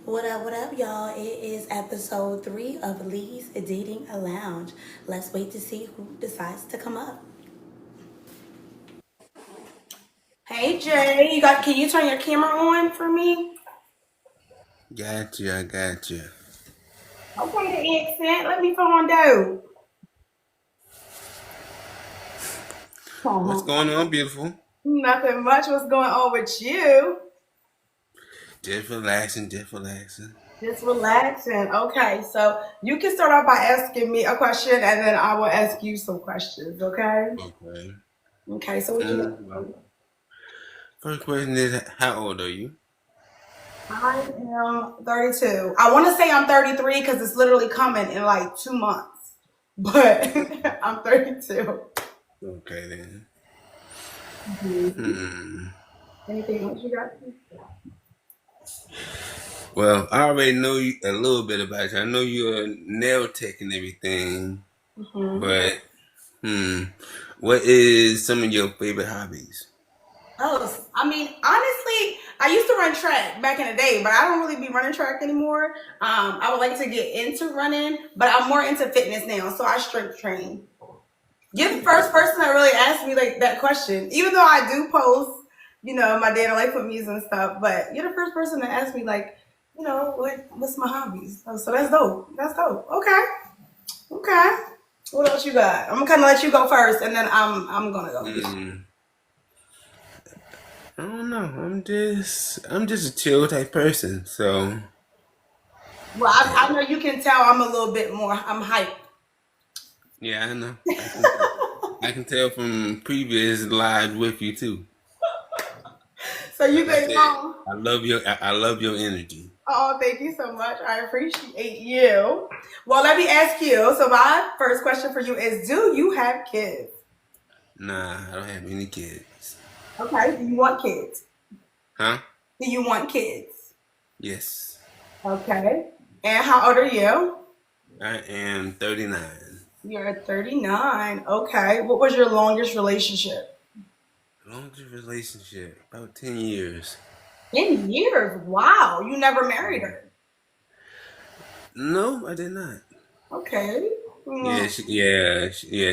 What up, y'all? It is episode 3 of Lee's Dating a Lounge. Let's wait to see who decides to come up. Hey Jay, can you turn your camera on for me? Gotcha, I gotcha. Okay, the accent. Let me find out. What's Uh-huh. going on, beautiful? Nothing much. What's going on with you? Just relaxing, just relaxing. Just relaxing. Okay, so you can start off by asking me a question and then I will ask you some questions, okay? Okay. Okay, so what you Well, got? first question is, how old are you? I am 32. I want to say I'm 33 because it's literally coming in like 2 months. But I'm 32. Okay then. Mhm. Hmm. Anything else you got? Well, I already know you a little bit about you. I know you're a nail tech and everything, Hmm. but hmm, what is some of your favorite hobbies? Oh, I mean, honestly, I used to run track back in the day, but I don't really be running track anymore. I would like to get into running, but I'm more into fitness now, so I strength train. You're the first person that really asked me like that question. Even though I do post, my day in life with music and stuff, but you're the first person that asked me like, what's my hobbies? So that's dope. That's dope. Okay. Okay. What else you got? I'm gonna kinda let you go first and then I'm gonna go. Hmm. I don't know. I'm just a chill type person. So Well, I know you can tell I'm a little bit more I'm hyped. yeah, I know. I can tell from previous lives with you too. So you Like I think said, I love your energy. oh, thank you so much. I appreciate you. Well, let me ask you. So my first question for you is do you have kids? Nah, I don't have any kids. Okay. Do you want kids? Huh? Do you want kids? Yes. Okay. And how old are you? I am 39. You're 39. Okay. What was your longest relationship? Longest relationship, about 10 years. 10 years. Wow. You never married Mhm. her. No, I did not. Okay. Yeah, Mm.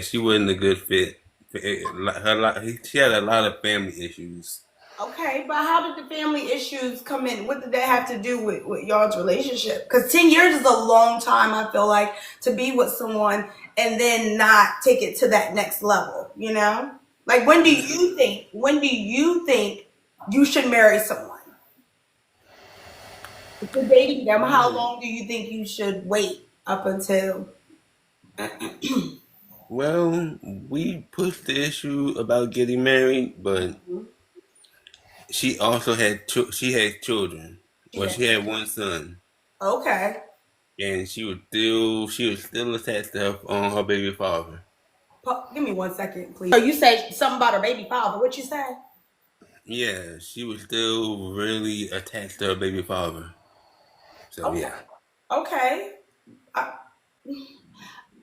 she wasn't a good fit. She had a lot of family issues. Okay, but how did the family issues come in? What did that have to do with y'all's relationship? Because 10 years is a long time, I feel like, to be with someone and then not take it to that next level, you know? Like when do you think you should marry someone? If you're dating them, how Mm. long do you think you should wait up until Well, we pushed the issue about getting married, but she had children. she Well, had she had one son. okay. And she was still attached to her baby father. Give me 1 second, please. So you say something about her baby father. What you say? Yeah, she was still really attached to her baby father. So Okay. yeah. Okay. I,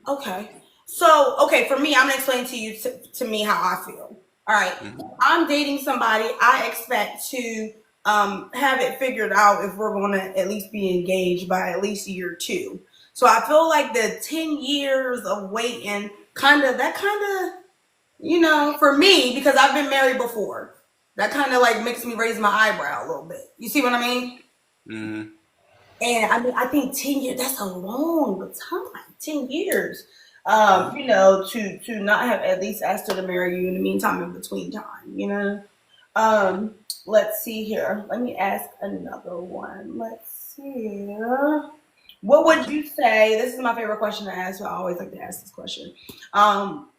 Okay. So, okay, for me, I'm gonna explain to you to me how I feel. All right. Hmm. I'm dating somebody. I expect to have it figured out if we're going to at least be engaged by at least year two. So I feel like the 10 years of waiting for me, because I've been married before, that kind of like makes me raise my eyebrow a little bit. You see what I mean? Hmm. And I mean, I think 10 years, that's a long time, 10 years. Yeah. To not have at least asked her to marry you in the meantime, in between time. Let's see here. Let me ask another one. Let's see. What would you say? This is my favorite question to ask. So I always like to ask this question.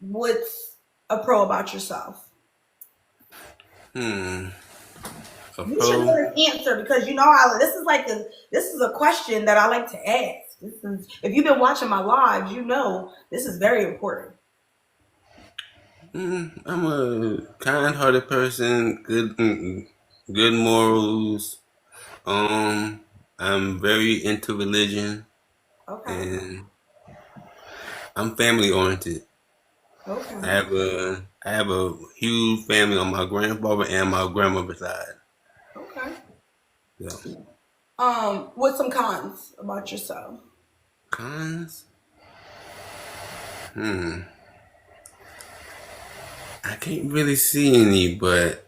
What's a pro about yourself? Hmm. A You should pro. really answer because this is a question that I like to ask. This is if you've been watching my lives, this is very important. I'm a kind-hearted person. Good morals. I'm very into religion, Okay. and I'm family oriented. I Okay. have a I have a huge family on my grandfather and my grandmother's side. Okay. So. What's some cons about yourself? Cons? Hmm. I can't really see any, but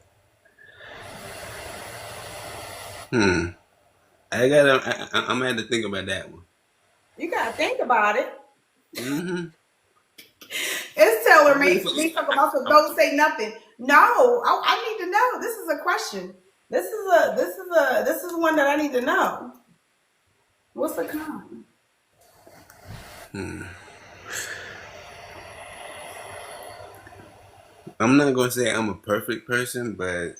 hmm. I'm gonna have to think about that one. You gotta think about it. Hmm. It's tailor I'm gonna made say, for me. Talking about so don't say nothing. No, I need to know. This is a question. This is one that I need to know. What's the con? I'm not gonna say I'm a perfect person, but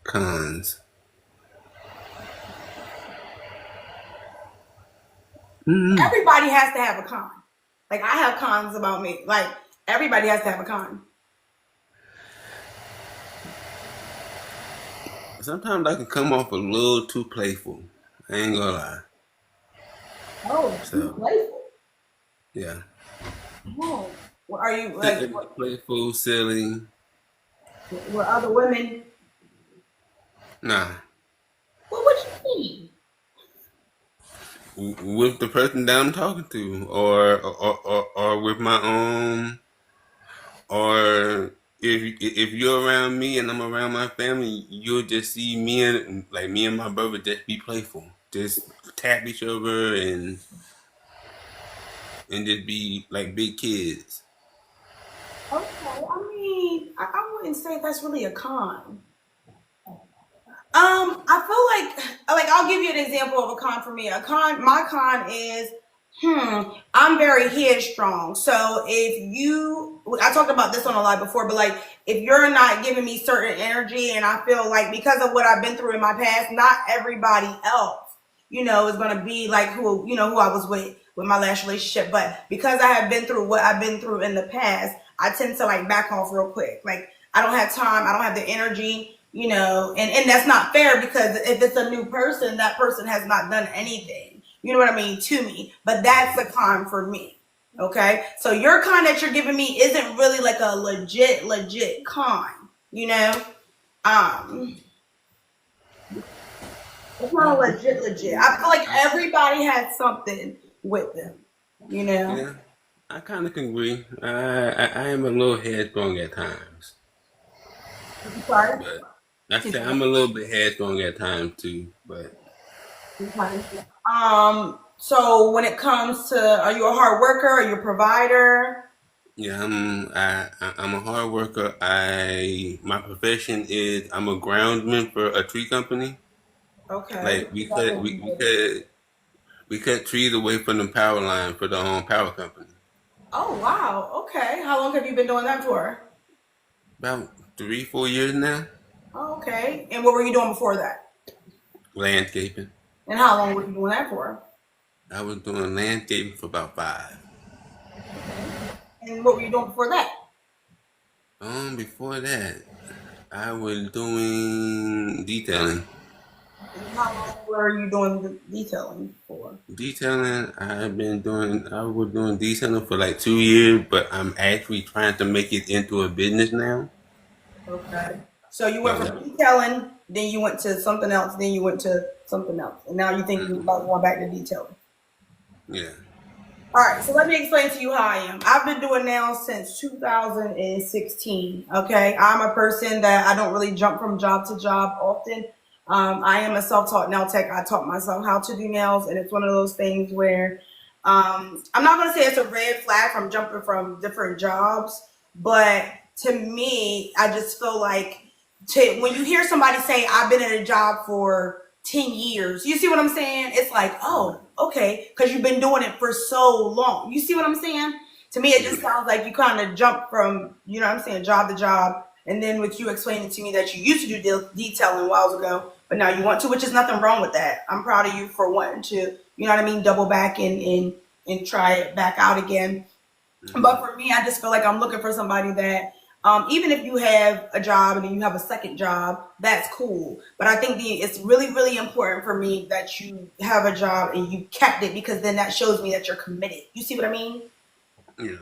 cons. Hmm. Everybody has to have a con. Like I have cons about me. Like everybody has to have a con. Sometimes I can come off a little too playful. I ain't gonna lie. Oh, you So playful. yeah, Oh, well, are you like playful, silly. with other women? Nah, What you mean? with the person that I'm talking to, or with my own, or if you're around me and I'm around my family, you'll just see me and my brother just be playful, just tap each other and just be like big kids. Okay, I mean, I wouldn't say that's really a con. I feel like I'll give you an example of a con for me. My con is, I'm very headstrong. So I talked about this on a live before, but like, if you're not giving me certain energy, and I feel like because of what I've been through in my past, not everybody else, is gonna be like who I was with my last relationship. But because I have been through what I've been through in the past, I tend to like back off real quick. Like I don't have time, I don't have the energy, and that's not fair because if it's a new person, that person has not done anything. You know what I mean to me. But that's a con for me. Okay. So your con that you're giving me isn't really like a legit con, you know? Um it's not a legit. I feel like everybody has something with them, you know? Yeah, I kind of can agree. I am a little headstrong at times, Sorry. but I say I'm a little bit headstrong at times too. But So when it comes to, are you a hard worker? Are you a provider? yeah, I'm a hard worker. My profession is I'm a groundsman for a tree company. Okay. Like we cut trees away from the power line for the power company. Oh wow. Okay. How long have you been doing that for? About 3 4 years now. Oh, okay. And what were you doing before that? Landscaping. And how long were you doing that for? I was doing landscaping for about 5. And what were you doing before that? Before that, I was doing detailing. And how long were you doing the detailing for? Detailing, I was doing detailing for like 2 years, but I'm actually trying to make it into a business now. Okay. So you went So, from detailing, then you went to something else, then you went to something else, and now you think you mhm, about going back to detailing. yeah. All right, so let me explain to you how I am. I've been doing nails since 2016. Okay, I'm a person that I don't really jump from job to job often. I am a self-taught nail tech. I taught myself how to do nails, and it's one of those things where I'm not going to say it's a red flag from jumping from different jobs, but to me, I just feel like when you hear somebody say, I've been at a job for 10 years, you see what I'm saying? It's like, oh, okay, because you've been doing it for so long. You see what I'm saying? To me, it just Yeah. sounds like you kind of jump from, what I'm saying, job to job. And then with you explaining to me that you used to do detailing a while ago, but now you want to, which is nothing wrong with that. I'm proud of you for wanting to, double back and try it back out again. But Hmm. for me, I just feel like I'm looking for somebody that, even if you have a job and then you have a second job, that's cool. But I think it's really, really important for me that you have a job and you kept it because then that shows me that you're committed. You see what I mean? Yeah.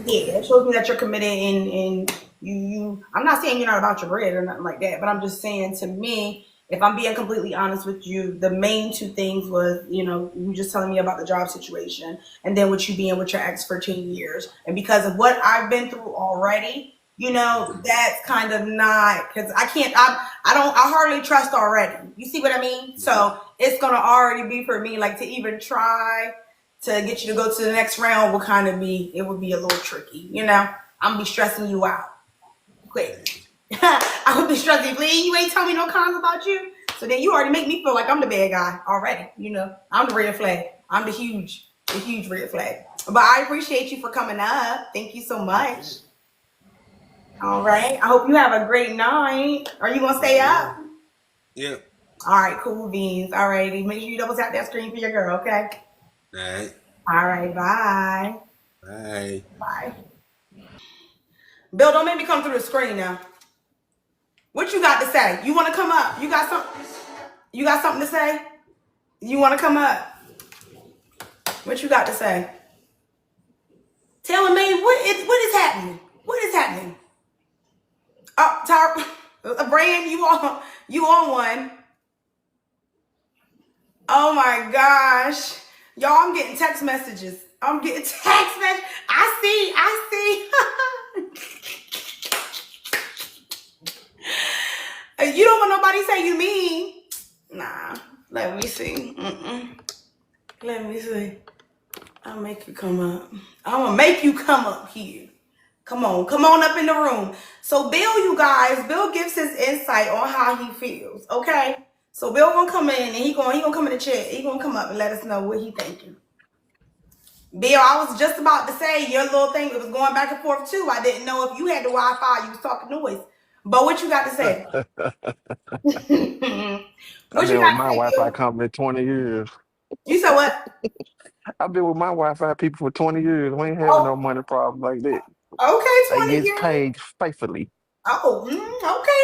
Yeah, it shows me that you're committed and you I'm not saying you're not about your bread or nothing like that, but I'm just saying to me, if I'm being completely honest with you, the main two things was, you just telling me about the job situation and then with you being with your ex for 10 years. And because of what I've been through already, that's kind of not because I can't I hardly trust already. You see what I mean? So it's gonna already be for me, like to even try to get you to go to the next round would kind of be it would be a little tricky. I'm gonna be stressing you out quick. I would be stressing you. You ain't tell me no cons about you. So then you already make me feel like I'm the bad guy already. I'm the red flag. I'm the huge red flag. But I appreciate you for coming up. Thank you so much. All right. I hope you have a great night. Are you gonna stay up? Yeah. All right, cool beans. All righty. Make sure you double tap that screen for your girl, okay? All right. All right, bye. Bye. Bye. Bill, don't make me come through the screen now. What you got to say? You want to come up? You got something? You got something to say? You want to come up? What you got to say? Tell me what is happening? What is happening? Oh, Brand, you on one. Oh my gosh. Y'all, I'm getting text messages. I'm getting text messages. I see. You don't want nobody say you mean. Nah, let me see. Let me see. I'll make you come up. I'm gonna make you come up here. Come on up in the room. So Bill gives his insight on how he feels. Okay. So Bill gonna come in and he gonna come in the chat. He gonna come up and let us know what he thinking. Bill, I was just about to say your little thing. It was going back and forth too. I didn't know if you had the Wi-Fi. You was talking noise. But what you got to say? I've What you been with got to my say, Wi-Fi Bill? company 20 years. You said what? I've been with my Wi-Fi people for 20 years. We ain't having Oh, no money problems like that. okay, They 20 gets years. paid faithfully. Oh, okay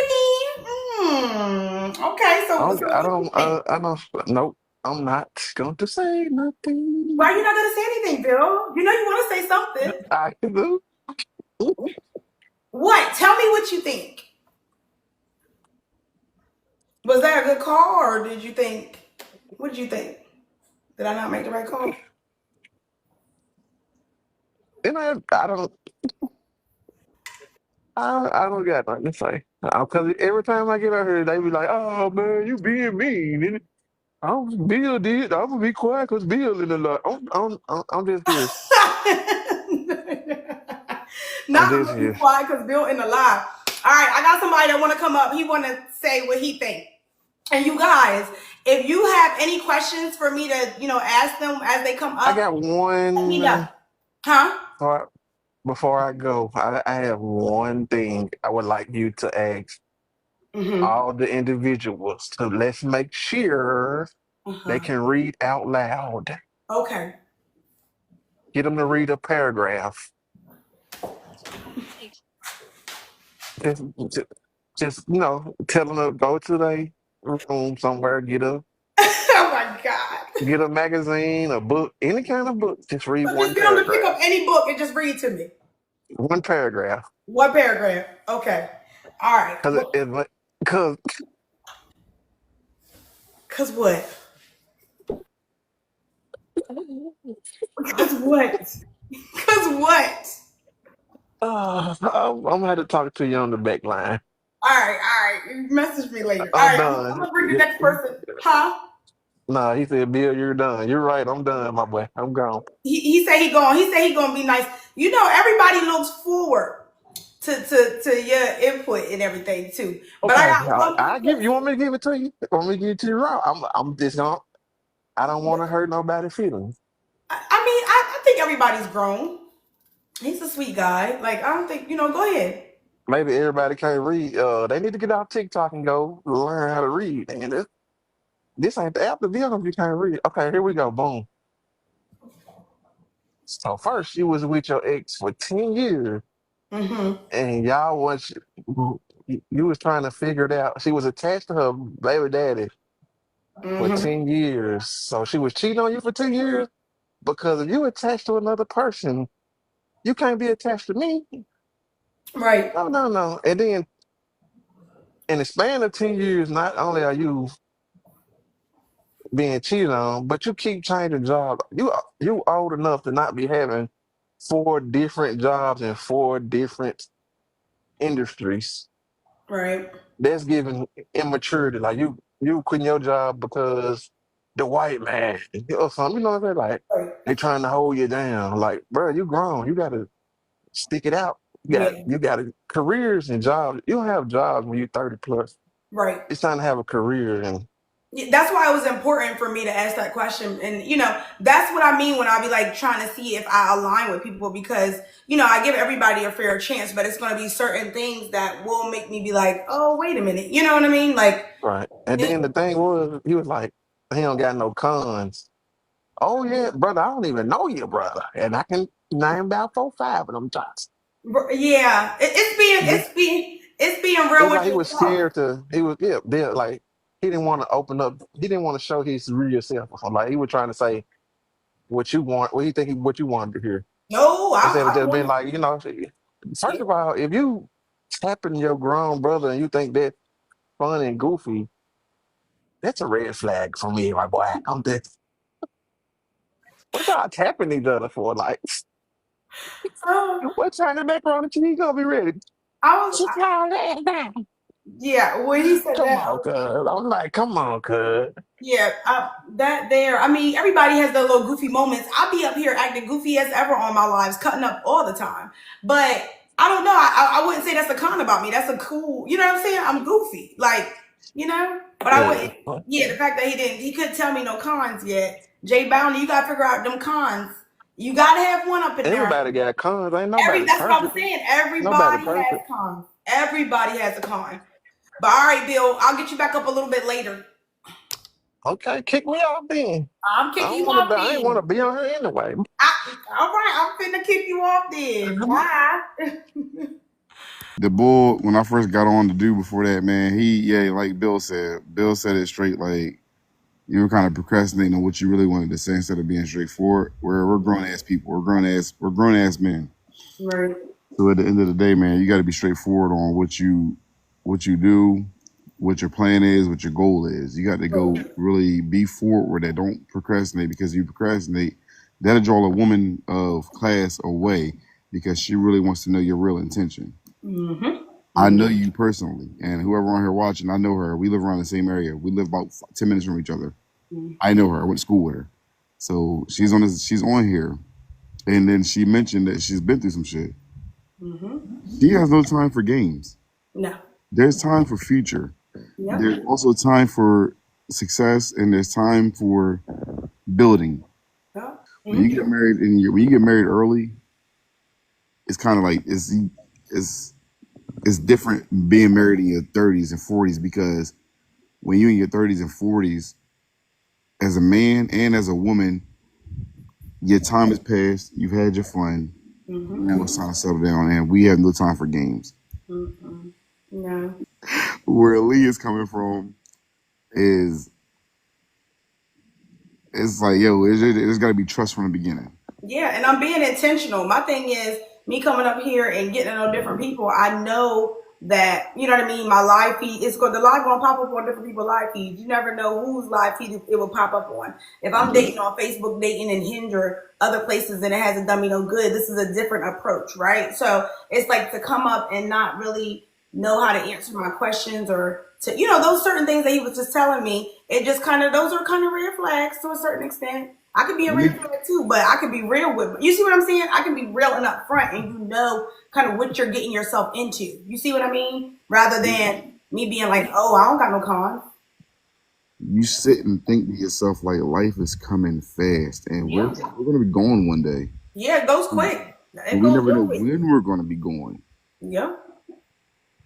then. Okay, so I what do you don't, think? I don't, nope. I'm not going to say Why nothing. are you not gonna say anything, Bill? You know you want to say something. I do. What? Tell me what you think. Was that a good call, or did you think? What did you think? Did I not make the right call? And I don't, I don't got nothing to say. Because every time I get out here, they be like, "Oh man, you being mean." And Bill did. I'm gonna be quiet because Bill in the lot. I'm just here. I'm Not I'm just gonna be here. quiet because Bill in the live. All right, I got somebody that want to come up. He want to say what he think. And you guys, if you have any questions for me to, ask them as they come I up, got let me know. one. Huh? Thought before I go, I have one thing I would like you to ask Mm-hmm. all the individuals to let's make sure they Uh-huh. can read out loud. Okay. Get them to read a paragraph. Just, just, tell them to go to their room somewhere, Oh my God. get a magazine, a book, any kind of book. Just read So just one get them to pick up paragraph. any book and just read to me. One paragraph. One paragraph. Okay. All right. Cause cause Cause what? Cause what? Cause what? I'm gonna have to talk to you on the back line. All right. Message me later. All I'm right, I'm done. gonna bring the next person. Huh? Nah, he said, Bill, you're done. You're right. I'm done, my boy. I'm gone. He said he going. He said he gonna be nice. Everybody looks forward to your input and everything too. But I Okay, got one more I give. You want person. me to give it to you? Want me to give it to you raw? I'm just gonna. I don't want to hurt nobody's feelings. I think everybody's grown. He's a sweet guy. Like I don't think Go ahead. Maybe everybody can't read. They need to get off TikTok and go learn how to read. And this ain't the app to be on if you can't read. Okay, here we go. Boom. So first, you was with your ex for 10 years, Mm-hmm. and y'all was you was trying to figure it out. She was attached to her baby daddy for Mm-hmm. 10 years. So she was cheating on you for 10 years because if you attached to another person, You can't be attached to me. Right. No, no, no. And then in the span of 10 years, not only are you being cheated on, but you keep changing jobs. You old enough to not be having four different jobs in four different industries. Right. That's giving immaturity. Like you quitting your job because the white man or something. You know what I'm saying? Like Right. they trying to hold you down. Like, bro, you grown. You gotta stick it out. Yeah. You got careers and jobs. You don't have jobs when you're 30 plus. Right. It's time to have a career and Yeah, that's why it was important for me to ask that question. And, that's what I mean when I be like trying to see if I align with people because, I give everybody a fair chance, but it's going to be certain things that will make me be like, oh, wait a minute. You know what I mean? Like, right. And it, then the thing was, he was like, he don't got no cons. Oh yeah, brother, I don't even know you, brother. And I can name about 4, 5 of them shots. yeah, it's being real It's with like he was yourself. scared to. He was yeah, like he didn't want to open up. He didn't want to show his real self. Like he was trying to say what you want. What you think? What you wanted to hear No, instead of I don't just being want like, to. first of all, if you tapping your grown brother and you think that's fun and goofy, that's a red flag for me, my boy. I'm just what y'all tapping each other for? Like, Oh, what time the macaroni and cheese gonna be ready? I was, Sit y'all ass down. yeah, when he said Come that, on, cuz. I'm like, come on, cuz. yeah, that there. I mean, everybody has their little goofy moments. I'll be up here acting goofy as ever on my lives, cutting up all the time. But I don't know. I wouldn't say that's a con about me. That's a cool. You know what I'm saying? I'm goofy, like But I Yeah. wouldn't. Yeah, the fact that he couldn't tell me no cons yet. Jay Bounty, you gotta figure out them cons. You gotta have one up in there. Everybody got cons. Ain't nobody That's what I'm perfect. saying. Nobody Everybody has perfect. cons. Everybody has a con. But all right, Bill, I'll get you back up a little bit later. Okay, kick me off then. I'm I kicking don't you want to be. off I ain't want to then. be on here anyway. All right, I'm finna kick you off then. Bye. The bull when I first got on to do before that, man, like Bill said it straight, like you were kind of procrastinating on what you really wanted to say instead of being straightforward. We're grown ass people. We're grown ass men. Right. So at the end of the day, man, you got to be straightforward on what you do, what your plan is, what your goal is. You got to go really be forward with that. Don't procrastinate because you procrastinate, that'll draw a woman of class away because she really wants to know your real intention. Mm-hmm. I know Mm-hmm. you personally, and whoever on here watching, I know her. We live around the same area. We live about 10 minutes from each other. I know her. I went to school with her, so she's on this. She's on here, and then she mentioned that she's been through some shit. Mm-hmm. She has no time for games. No. There's time for future. There's Yep. also time for success, and there's time for building. Yep. When you get married when you get married early, it's kind of like it's it's different being married in your 30s and 40s because when you're in your 30s and 40s, as a man and as a woman, your time has passed. You've had your fun. Now Mm-hmm. it's time to settle down, and we have no time for games. Mm-hmm. No. Where Lee is coming from is it's like, yo, there's got to be trust from the beginning. Yeah, and I'm being intentional. My thing is me coming up here and getting to know different people. I know that what I mean. My live feed is going the live gonna pop up on different people's live feeds. You never know whose live feed it will pop up on. If I'm dating on Facebook, dating and Hinge or other places, and it hasn't done me no good. This is a different approach, right? So it's like to come up and not really know how to answer my questions or to those certain things that he was just telling me. It just kind of those are kind of red flags to a certain extent. I could be a Let red me flag too, but I could be real with you. See what I'm saying? I can be real and upfront, and kind of what you're getting yourself into. You see what I mean? Rather than me being like, oh, I don't got no cons. you sit and think to yourself like life is coming fast, and Yeah, we're gonna be going one day, yeah, it goes but quick. It we goes never know real quick. when we're gonna be going. Yeah,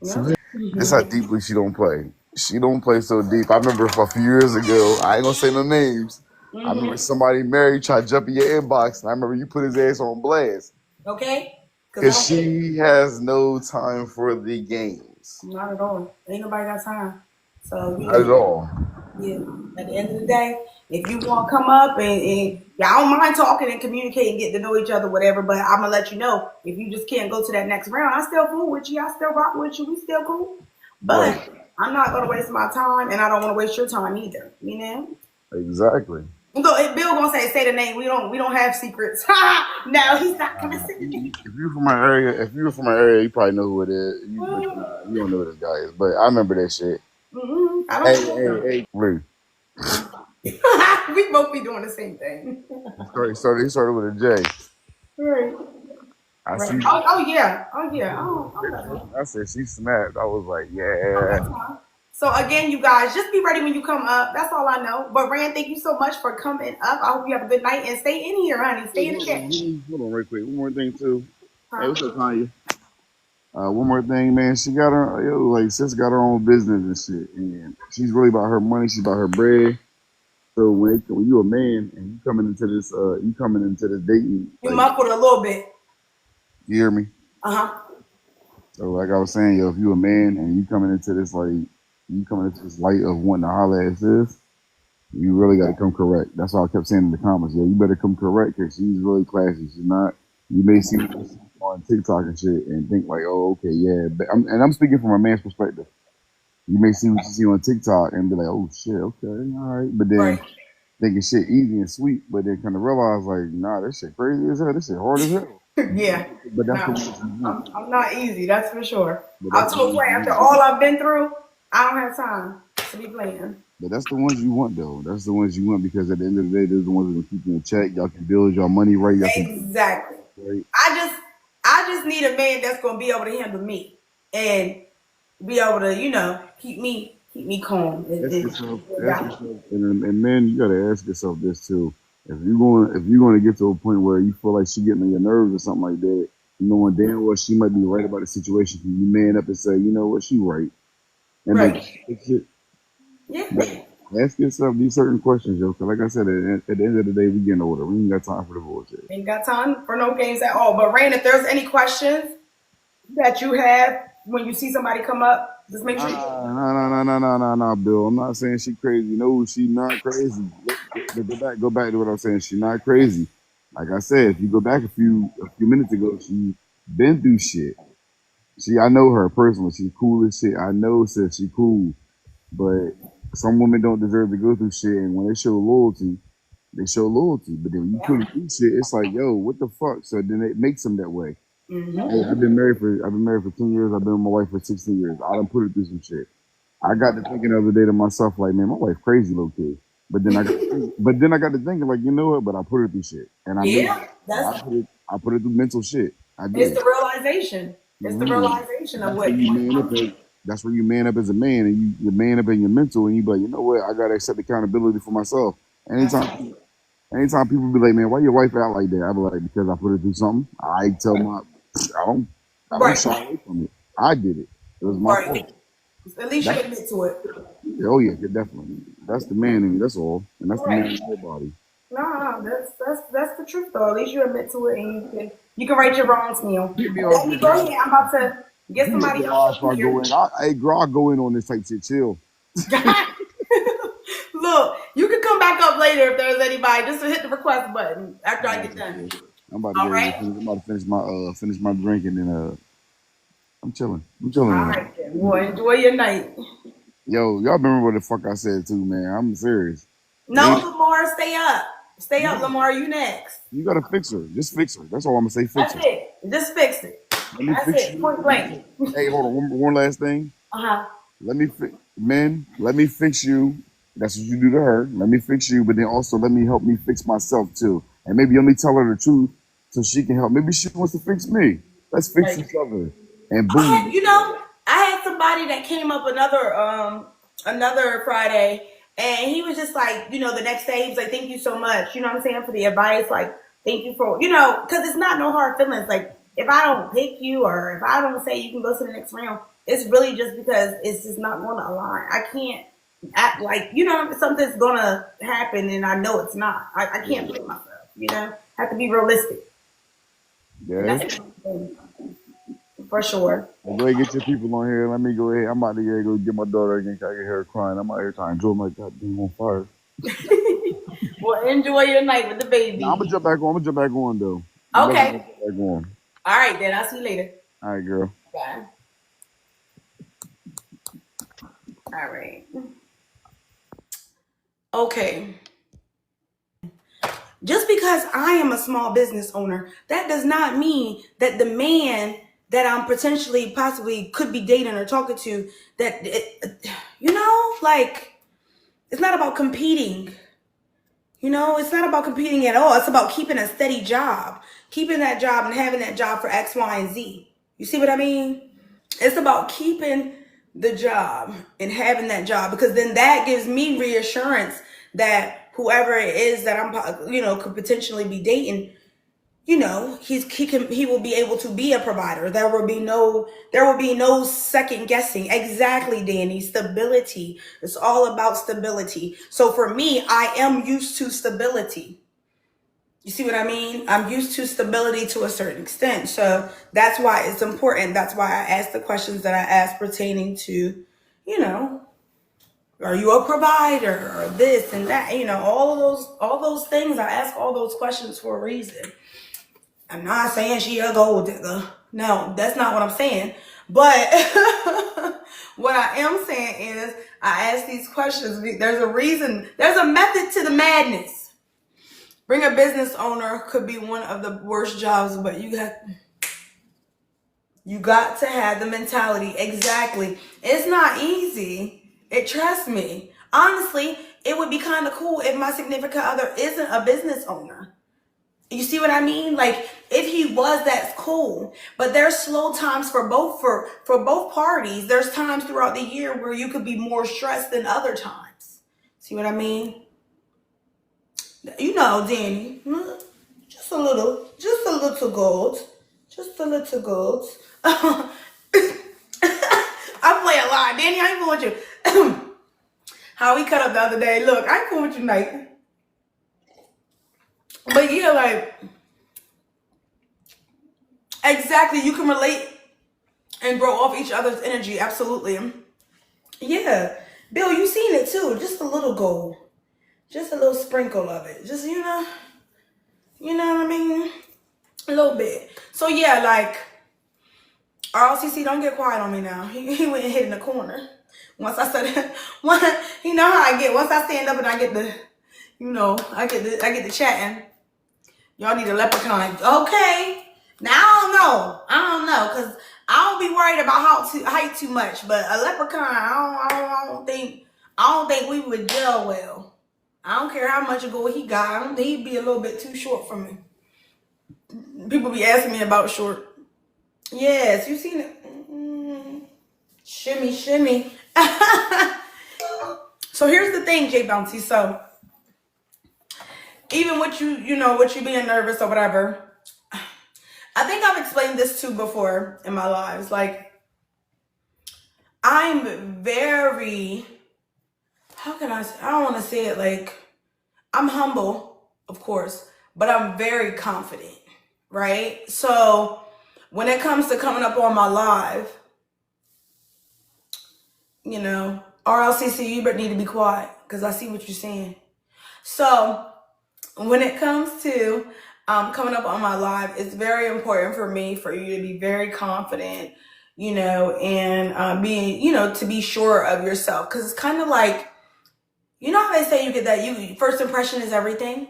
So yeah. that's how deeply she don't play. She don't play so deep. I remember a few years ago. I ain't gonna say no names. I remember Mm-hmm. somebody married tried to jump in your inbox, and I remember you put his ass on blast Okay, because I because don't play. she has no time for the games, Not at all. Ain't nobody got time. So not at all. Yeah. At the end of the day, if you want to come up and yeah, I don't mind talking and communicating, get to know each other, whatever. But I'm gonna let you know if you just can't go to that next round. I still cool with you. I still rock with you. We still cool. Right. But I'm not gonna waste my time, and I don't want to waste your time either. You know. Exactly. Bill gonna say the name. We don't have secrets. No, he's not gonna say the name. If you're from my area, you probably know who it is. But you don't know who this guy is. But I remember that shit. I Hey, don't think hey, so. hey, Lou. We both be doing the same thing. He started with a J. Right. I Right. see. Oh yeah. Oh yeah. Oh, I'm done. I said she snapped. I was like, I'm yeah. done. So again, you guys, just be ready when you come up. That's all I know. But Rand, thank you so much for coming up. I hope you have a good night and stay in here, honey. Stay Hey, in the chat. hold on, right quick. One more thing too. Hey, Huh? what's up, Tanya? One more thing, man. She got her, like, sis got her own business and shit, and she's really about her money. She's about her bread. So when you a man and you coming into this dating, You like, muffled a little bit. you hear me? Uh huh. So like I was saying, yo, if you a man and you coming into this light of wanting to holler at sis, you really got to come correct. That's all I kept saying in the comments. Yo, you better come correct because she's really classy. She's not. You may see her on TikTok and shit and think like, oh, okay, yeah. But I'm speaking from a man's perspective. You may see what you see on TikTok and be like, oh shit, okay, all right. But Right. then thinking shit easy and sweet, but then kind of realize like, nah, this shit crazy as hell. This shit hard as hell. Yeah. But that's the No, ones you want. I'm not easy. That's for sure. But I'm that's to the a ones point you after want. all I've been through, I don't have time to be playing. But that's the ones you want though. That's the ones you want because at the end of the day, those are the ones that keep you in check. Y'all can build your money right. Y'all can Exactly. right. I just need a man that's gonna be able to handle me and be able to, keep me calm. Ask yourself, and then you gotta ask yourself this too. If you're going to get to a point where you feel like she getting on your nerves or something like that, knowing damn well she might be right about the situation, can you man up and say, you know what, she right, and then Right. fix it? Yeah. But ask yourself these certain questions, yo. Cause like I said, at the end of the day, we getting older. We ain't got time for the bullshit. Ain't got time for no games at all. But Rain, if there's any questions that you have when you see somebody come up, just make sure you No, Bill. I'm not saying she crazy. No, she not crazy. Go back to what I'm saying. She not crazy. Like I said, if you go back a few minutes ago, she been through shit. I know her personally. She's cool as shit. I know, sis, she cool. But some women don't deserve to go through shit, and when they show loyalty, they show loyalty. But then when you put it through shit, it's like, yo, what the fuck? So then it makes them that way. Hey, I've been married for 10 years. I've been with my wife for 16 years. I done put her through some shit. I got to thinking the other day to myself, like, man, my wife crazy low key. But then I got to thinking, like, you know what? But I put her through shit, and I knew yeah, that's I put her through mental shit. I it's did. the realization. It's the Mhm. realization of That's where what you man up. That's where you man up as a man, and you man up in your mental, and you be like, you know what? I gotta accept accountability for myself. that's Anytime people be like, man, why your wife out like that? I be like, because I put her through something. I don't, I don't right. shy away from it. I did it. It was my Right. fault. At least you That, admit to it. oh yeah, definitely. That's the man in me. That's all, and that's the man Right. in my body. No, that's the truth though. At least you admit to it and you can right your wrongs, Neil. Hit me But off let me your go garage. ahead. I'm about to get Hit me off somebody your else garage up before I go here. in. Hey, girl, I go in on this type shit. Chill. Look, you can come back up later if there's anybody. Just to hit the request button after I I got get you, done. sis. I'm about to All get ready right. to finish. I'm about to finish my drink and then I'm chilling. I'm chilling All tonight. right then. Well, enjoy your night. Yo, y'all remember what the fuck I said too, man? I'm serious. No, Ain't Lamar, stay up. Stay you up, gotta Lamar. You next. you gotta fix her. Just fix her. That's all I'm gonna say. Fix That's her. it. Just fix it. Let me That's fix it. you. Point blank. Hey, hold on. One last thing. Uh-huh. Men. Let me fix you. That's what you do to her. Let me fix you, but then also let me help me fix myself too. And maybe let me tell her the truth so she can help. Maybe she wants to fix me. Let's fix Right. each other. And I boom. had, I had somebody that came up another Friday, and he was just like, the next day he was like, "Thank you so much," you know what I'm saying, for the advice. Like, thank you for, because it's not no hard feelings. Like, if I don't pick you or if I don't say you can go to the next round, it's really just because it's just not going to align. I can't act like something's gonna happen, and I know it's not. I can't blame myself. I have to be realistic, and Yeah. that's the thing. For sure. Well, go ahead and get your people on here. Let me go ahead. I'm about to go get my daughter again. 'Cause I get her crying. I'm out here trying to enjoy my goddamn on fire. Well, enjoy your night with the Now I'm gonna baby. jump back on. I'm gonna jump back on though. I'm definitely Okay. gonna jump back on. All right, then. I'll see you later. All right, girl. Bye. All right. Okay. Just because I am a small business owner, that does not mean that the man that I'm potentially, possibly could be dating or talking to, that, like, it's not about competing. It's not about competing at all. It's about keeping a steady job, keeping that job and having that job for X, Y, and Z. You see what I mean? It's about keeping the job and having that job, because then that gives me reassurance that whoever it is that I'm, could potentially be dating, he will be able to be a provider. There will be no second guessing. Exactly, Danny. Stability. It's all about stability. So for me, I am used to stability. You see what I mean? I'm used to stability to a certain extent. So that's why it's important. That's why I ask the questions that I ask pertaining to, are you a provider or this and that? All those things. I ask all those questions for a reason. I'm not saying she a gold digger. No, that's not what I'm saying. But what I am saying is I ask these questions. There's a reason. There's a method to the madness. Being a business owner could be one of the worst jobs, but you got to have the mentality. Exactly. It's not easy. Trust me. Honestly, it would be kind of cool if my significant other isn't a business owner. You see what I mean? Like, if he was, that's cool. But there's slow times for both parties. There's times throughout the year where you could be more stressed than other times. See what I mean? Danny, just a little gold. Just a little gold. I play a lot. Danny, I ain't going with you. How we cut up the other day. Look, I ain't going with you tonight. But yeah, like, exactly, you can relate and grow off each other's energy. Absolutely. Yeah. Bill, you seen it too. Just a little gold. Just a little sprinkle of it. Just, you know what I mean? A little bit. So yeah, like, RLCC, don't get quiet on me now. He went and hid in the corner. Once I said, you know how I get. Once I stand up and I get the, I get the chatting. Y'all need a leprechaun. Okay. Now I don't know, cause I don't be worried about height too much. But a leprechaun, I don't think we would gel well. I don't care how much of gold he got. I don't think he'd be a little bit too short for me. People be asking me about short. Yes, you seen it. Shimmy, shimmy. So here's the thing, Jay Bouncy. So even with you being nervous or whatever, I think I've explained this too before in my lives. Like, I'm very, how can I say, I don't want to say it like, I'm humble, of course, but I'm very confident, right? So when it comes to coming up on my live, RLCC, you better need to be quiet because I see what you're saying. So when it comes to coming up on my live, it's very important for you to be very confident, and being, to be sure of yourself. Because it's kind of like, how they say you get that first impression is everything,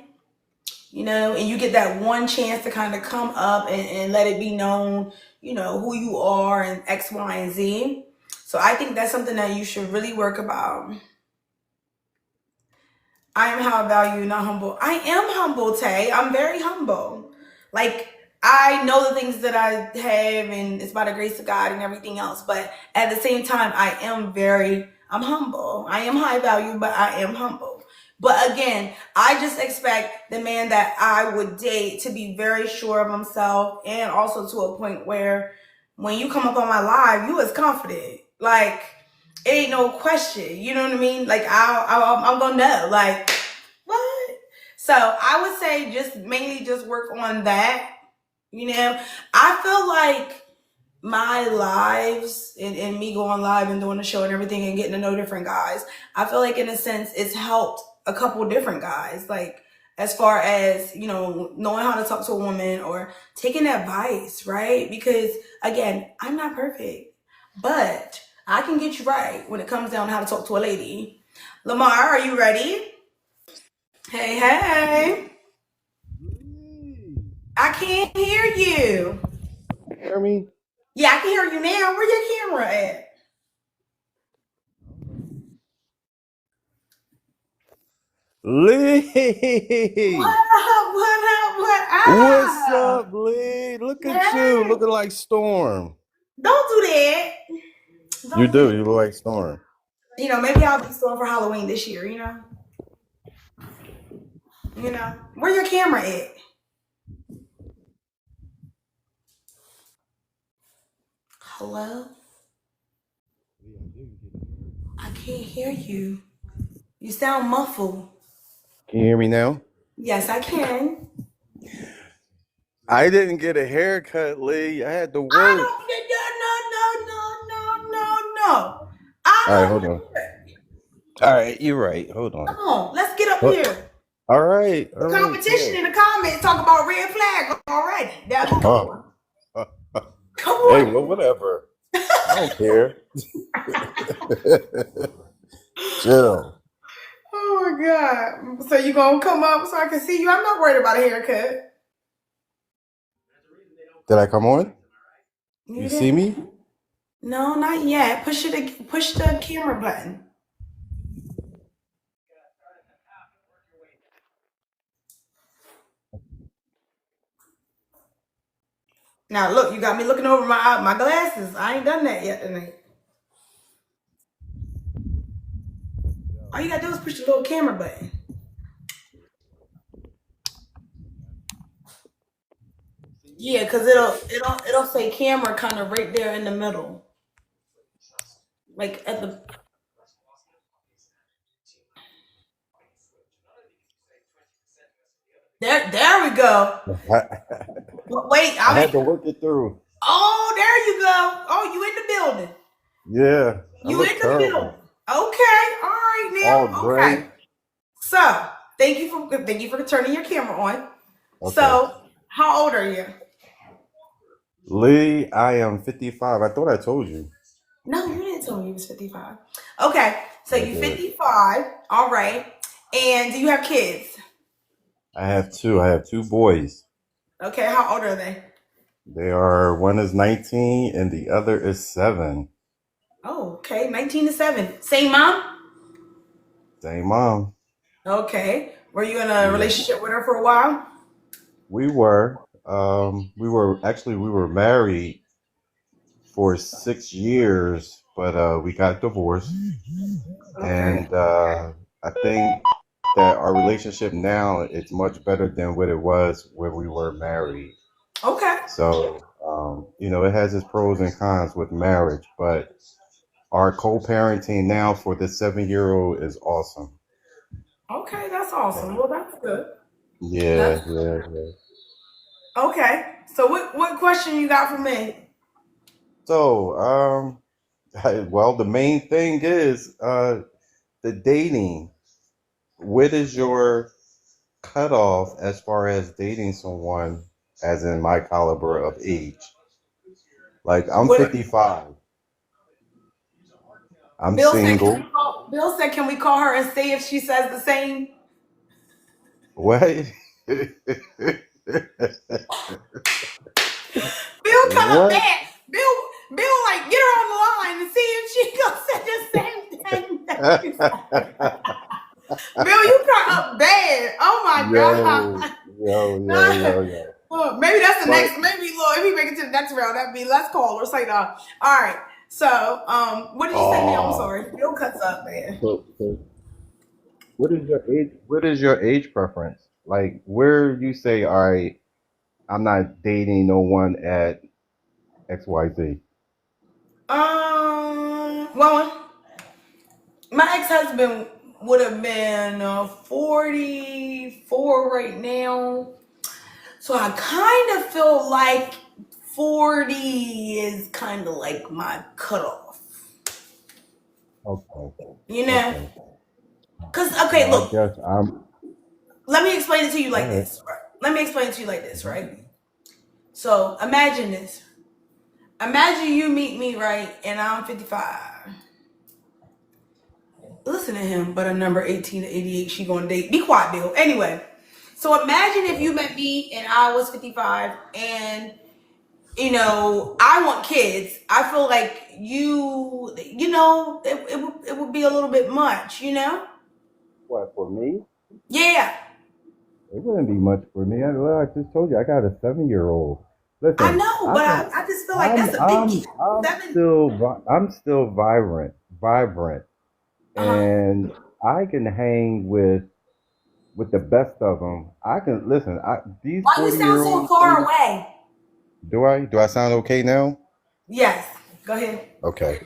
and you get that one chance to kind of come up and let it be known, who you are and X, Y, and Z. So I think that's something that you should really work about. I am how I value, not humble. I am humble, Tay. I'm very humble. Like, I know the things that I have, and it's by the grace of God and everything else. But at the same time, I'm humble. I am high value, but I am humble. But again, I just expect the man that I would date to be very sure of himself, and also to a point where when you come up on my live, you is confident. Like, it ain't no question. You know what I mean? Like, I'm gonna know. Like, what? So I would say mainly just work on that. I feel like my lives and me going live and doing the show and everything and getting to know different guys, I feel like in a sense it's helped a couple different guys. Like as far as, knowing how to talk to a woman or taking advice, right? Because again, I'm not perfect, but I can get you right when it comes down to how to talk to a lady. Lamar, are you ready? Hey, hey. I can't hear you. Hear me? Yeah, I can hear you now. Where your camera at? What Lee! up? What up? What What's up? up, Lee? Look at you, Hey, looking like Storm. don't do that. You Don't do do, that. you look like Storm. Maybe I'll be still for Halloween this year. Where your camera at? Hello? I can't hear you. You sound muffled. Can you hear me now? Yes, I can. I didn't get a haircut, Lee. I had to I work. don't. No. I All right, don't hold on. care. All right, you're right. Hold Come on. on, let's get up What? here. All The right, competition chill. in the comments talk about red flag already. Come on. Come Hey, on. well, whatever. I don't care. Chill. Oh my God. So you gonna come up so I can see you? I'm not worried about a haircut. Did I come on? You You see didn't? me? No, not yet. Push the camera button. Now look, you got me looking over my glasses. I ain't done that yet tonight. All you gotta do is push the little camera button. Yeah, cause it'll say camera kind of right there in the middle, like at the. There we go. I Wait, I had mean, to work it through. oh, there you go. Oh, you in the building. Yeah, I You look in the building. terrible. Okay, all right All now. Okay. gray. So thank you for turning your camera on. Okay. So how old are you? Lee, I am 55. I thought I told you. No, you didn't tell me you was 55. Okay, so I you did. 55. All right. And do you have kids? I have two. I have two boys. Okay, how old are they? They are one is 19 and the other is 7. Oh, okay, 19 to 7. Same mom? Same mom. Okay. Were you in a Yeah. relationship with her for a while? We were married for 6 years, but we got divorced. Okay. And I think that our relationship now is much better than what it was when we were married. Okay. So, it has its pros and cons with marriage, but our co-parenting now for the 7-year-old is awesome. Okay, that's awesome. Well, that's good. Yeah, That's yeah, yeah. okay. So what question you got for me? So, well, the main thing is the dating. What is your cutoff as far as dating someone, as in my caliber of age? Like, I'm What 55. I'm Bill said, single. Bill said, can we call her and see if she says the same? What? Bill kind of What? bad. Bill, like get her on the line and see if she gonna say the same thing that you said. Bill, you kind of bad. Oh my Yo, yo, God. yo, yo. Well, maybe that's the But next. Maybe look, if we make it to the next round, that'd be let's call or say no. All right. So, what did you say now? I'm oh, sorry. Bill cuts up, man. so what is your age? What is your age preference? Like, where you say, all right, I'm not dating no one at XYZ. Well, my ex-husband would have been 44 right now. So I kind of feel like 40 is kind of like my cutoff. Okay. You know? Okay. Because, okay, Well, I look, guess I'm. let me explain it to you Go like ahead. this. Right? Let me explain it to you like this, Mhm. right? So imagine this. Imagine you meet me, right, and I'm 55. Listen to him, but a number 18 to 88, she gonna date. Be quiet, Bill. Anyway, so imagine if you met me and I was 55 and I want kids. I feel like it would be a little bit much. What for me? Yeah, It wouldn't be much for me. Well, I just told you I got a 7-year old. I Listen, know, I but can. I just feel like that's a big kid. Seven. I'm still vibrant, Uh-huh. and I can hang with the best of them. I can listen. These Why you 40 sound year so olds, far 30. away? Do I sound okay now? Yes. Go ahead. Okay.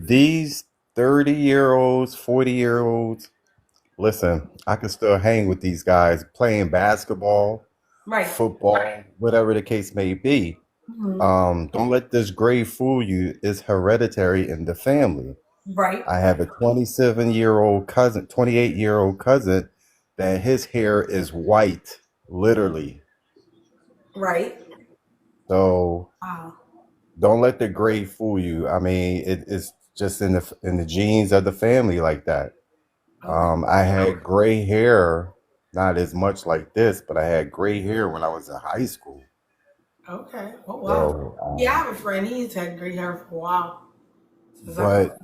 These 30-year olds, 40-year olds. Listen, I can still hang with these guys playing basketball, Right. football, whatever the case may be. Hmm. Don't let this grade fool you. It's hereditary in the family. Right. I have a 27-year-old cousin, 28-year-old cousin, that his hair is white, literally. Right. So Wow. don't let the grade fool you. I mean, it's just in the genes of the family like that. Okay. I had gray hair, not as much like this, but I had gray hair when I was in high school. Okay. Oh wow. So, Yeah, I have a friend. He's had gray hair for a while. Since I can but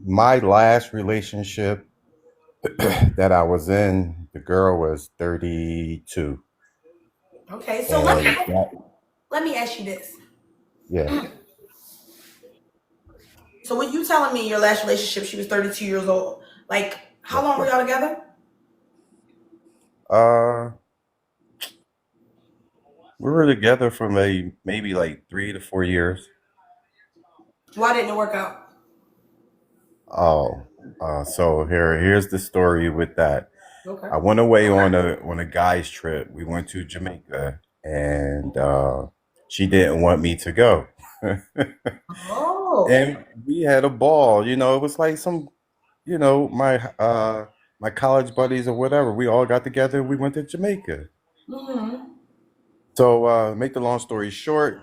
my last relationship that I was in, the girl was 32, Okay, so let and me that, let me ask you this. yeah, So when you telling me your last relationship, she was 32 years old. Like, how yeah. long were y'all together? Uh, we were together for maybe like 3 to 4 years. Why didn't it work out? Oh, so here's the story with that. Okay. I went away on a guy's trip. We went to Jamaica, and she didn't want me to go. Oh. And we had a ball. It was like my college buddies or whatever. We all got together. We went to Jamaica. Mm-hmm. So make the long story short,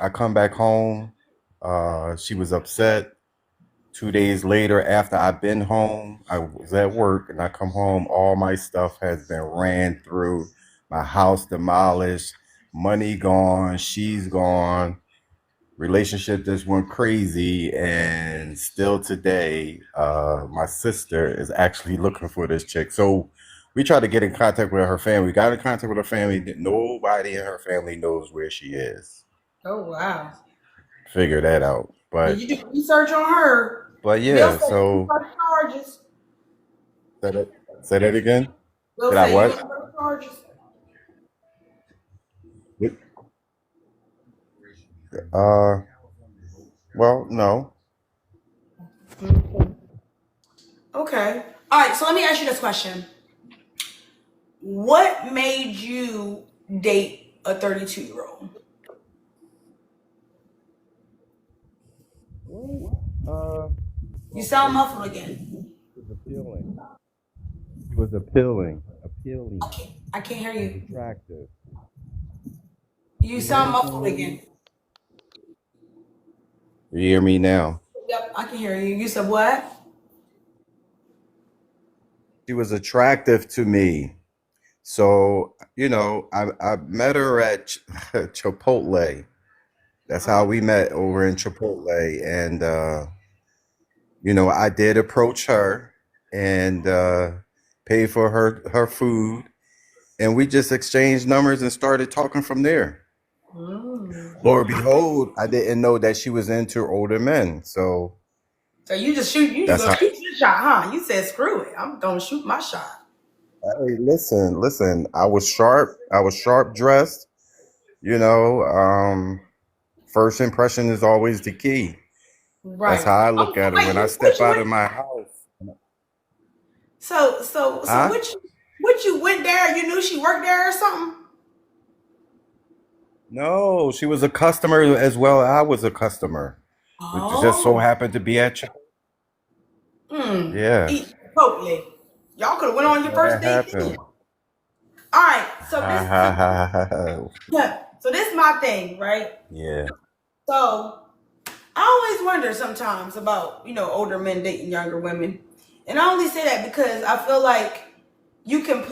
I come back home. She was upset. 2 days later, after I've been home, I was at work and I come home. All my stuff has been ran through, my house demolished, money gone, she's gone, relationship just went crazy. And still today, my sister is actually looking for this chick. So we tried to get in contact with her family. Got in contact with her family. Nobody in her family knows where she is. Oh wow. Figure that out. Did But you do research on her? but Bill yeah, said you so press charges. say that, say that again. Bill Did I said you what? gonna press charges. Uh, well, no. Mhm. Okay. All right. So let me ask you this question: what made you date a 32-year-old? Uh, You well, sound muffled basically, again. she was appealing. She was appealing. I can't hear She was you. attractive. You You hear sound anything, muffled lady? again. You hear me now? Yep, I can hear you. You said what? She was attractive to me. So, I met her at Chipotle. That's how we met over in Chipotle. And, I did approach her and pay for her food. And we just exchanged numbers and started talking from there. Mm. Lord behold, I didn't know that she was into older men. So So you just shoot. You just that's gonna how. shoot your shot, huh? You said screw it. I'm gonna shoot my shot. Hey, listen. I was sharp. I was sharp dressed. You know, first impression is always the key. That's Right. how I Oh, look so at it. wait, When I what step you out went? of my house, So huh? what you went there? You knew she worked there or something? No, she was a customer as well. I was a customer. We just so Oh, happened to be at Chick. Yeah, totally. Y'all could have went that's on your how first that date then. happened. All right, so Ha this, ha so, ha ha. Ha. so this is my thing, right? Yeah. So I always wonder sometimes about, older men dating younger women. And I only say that because I feel like you can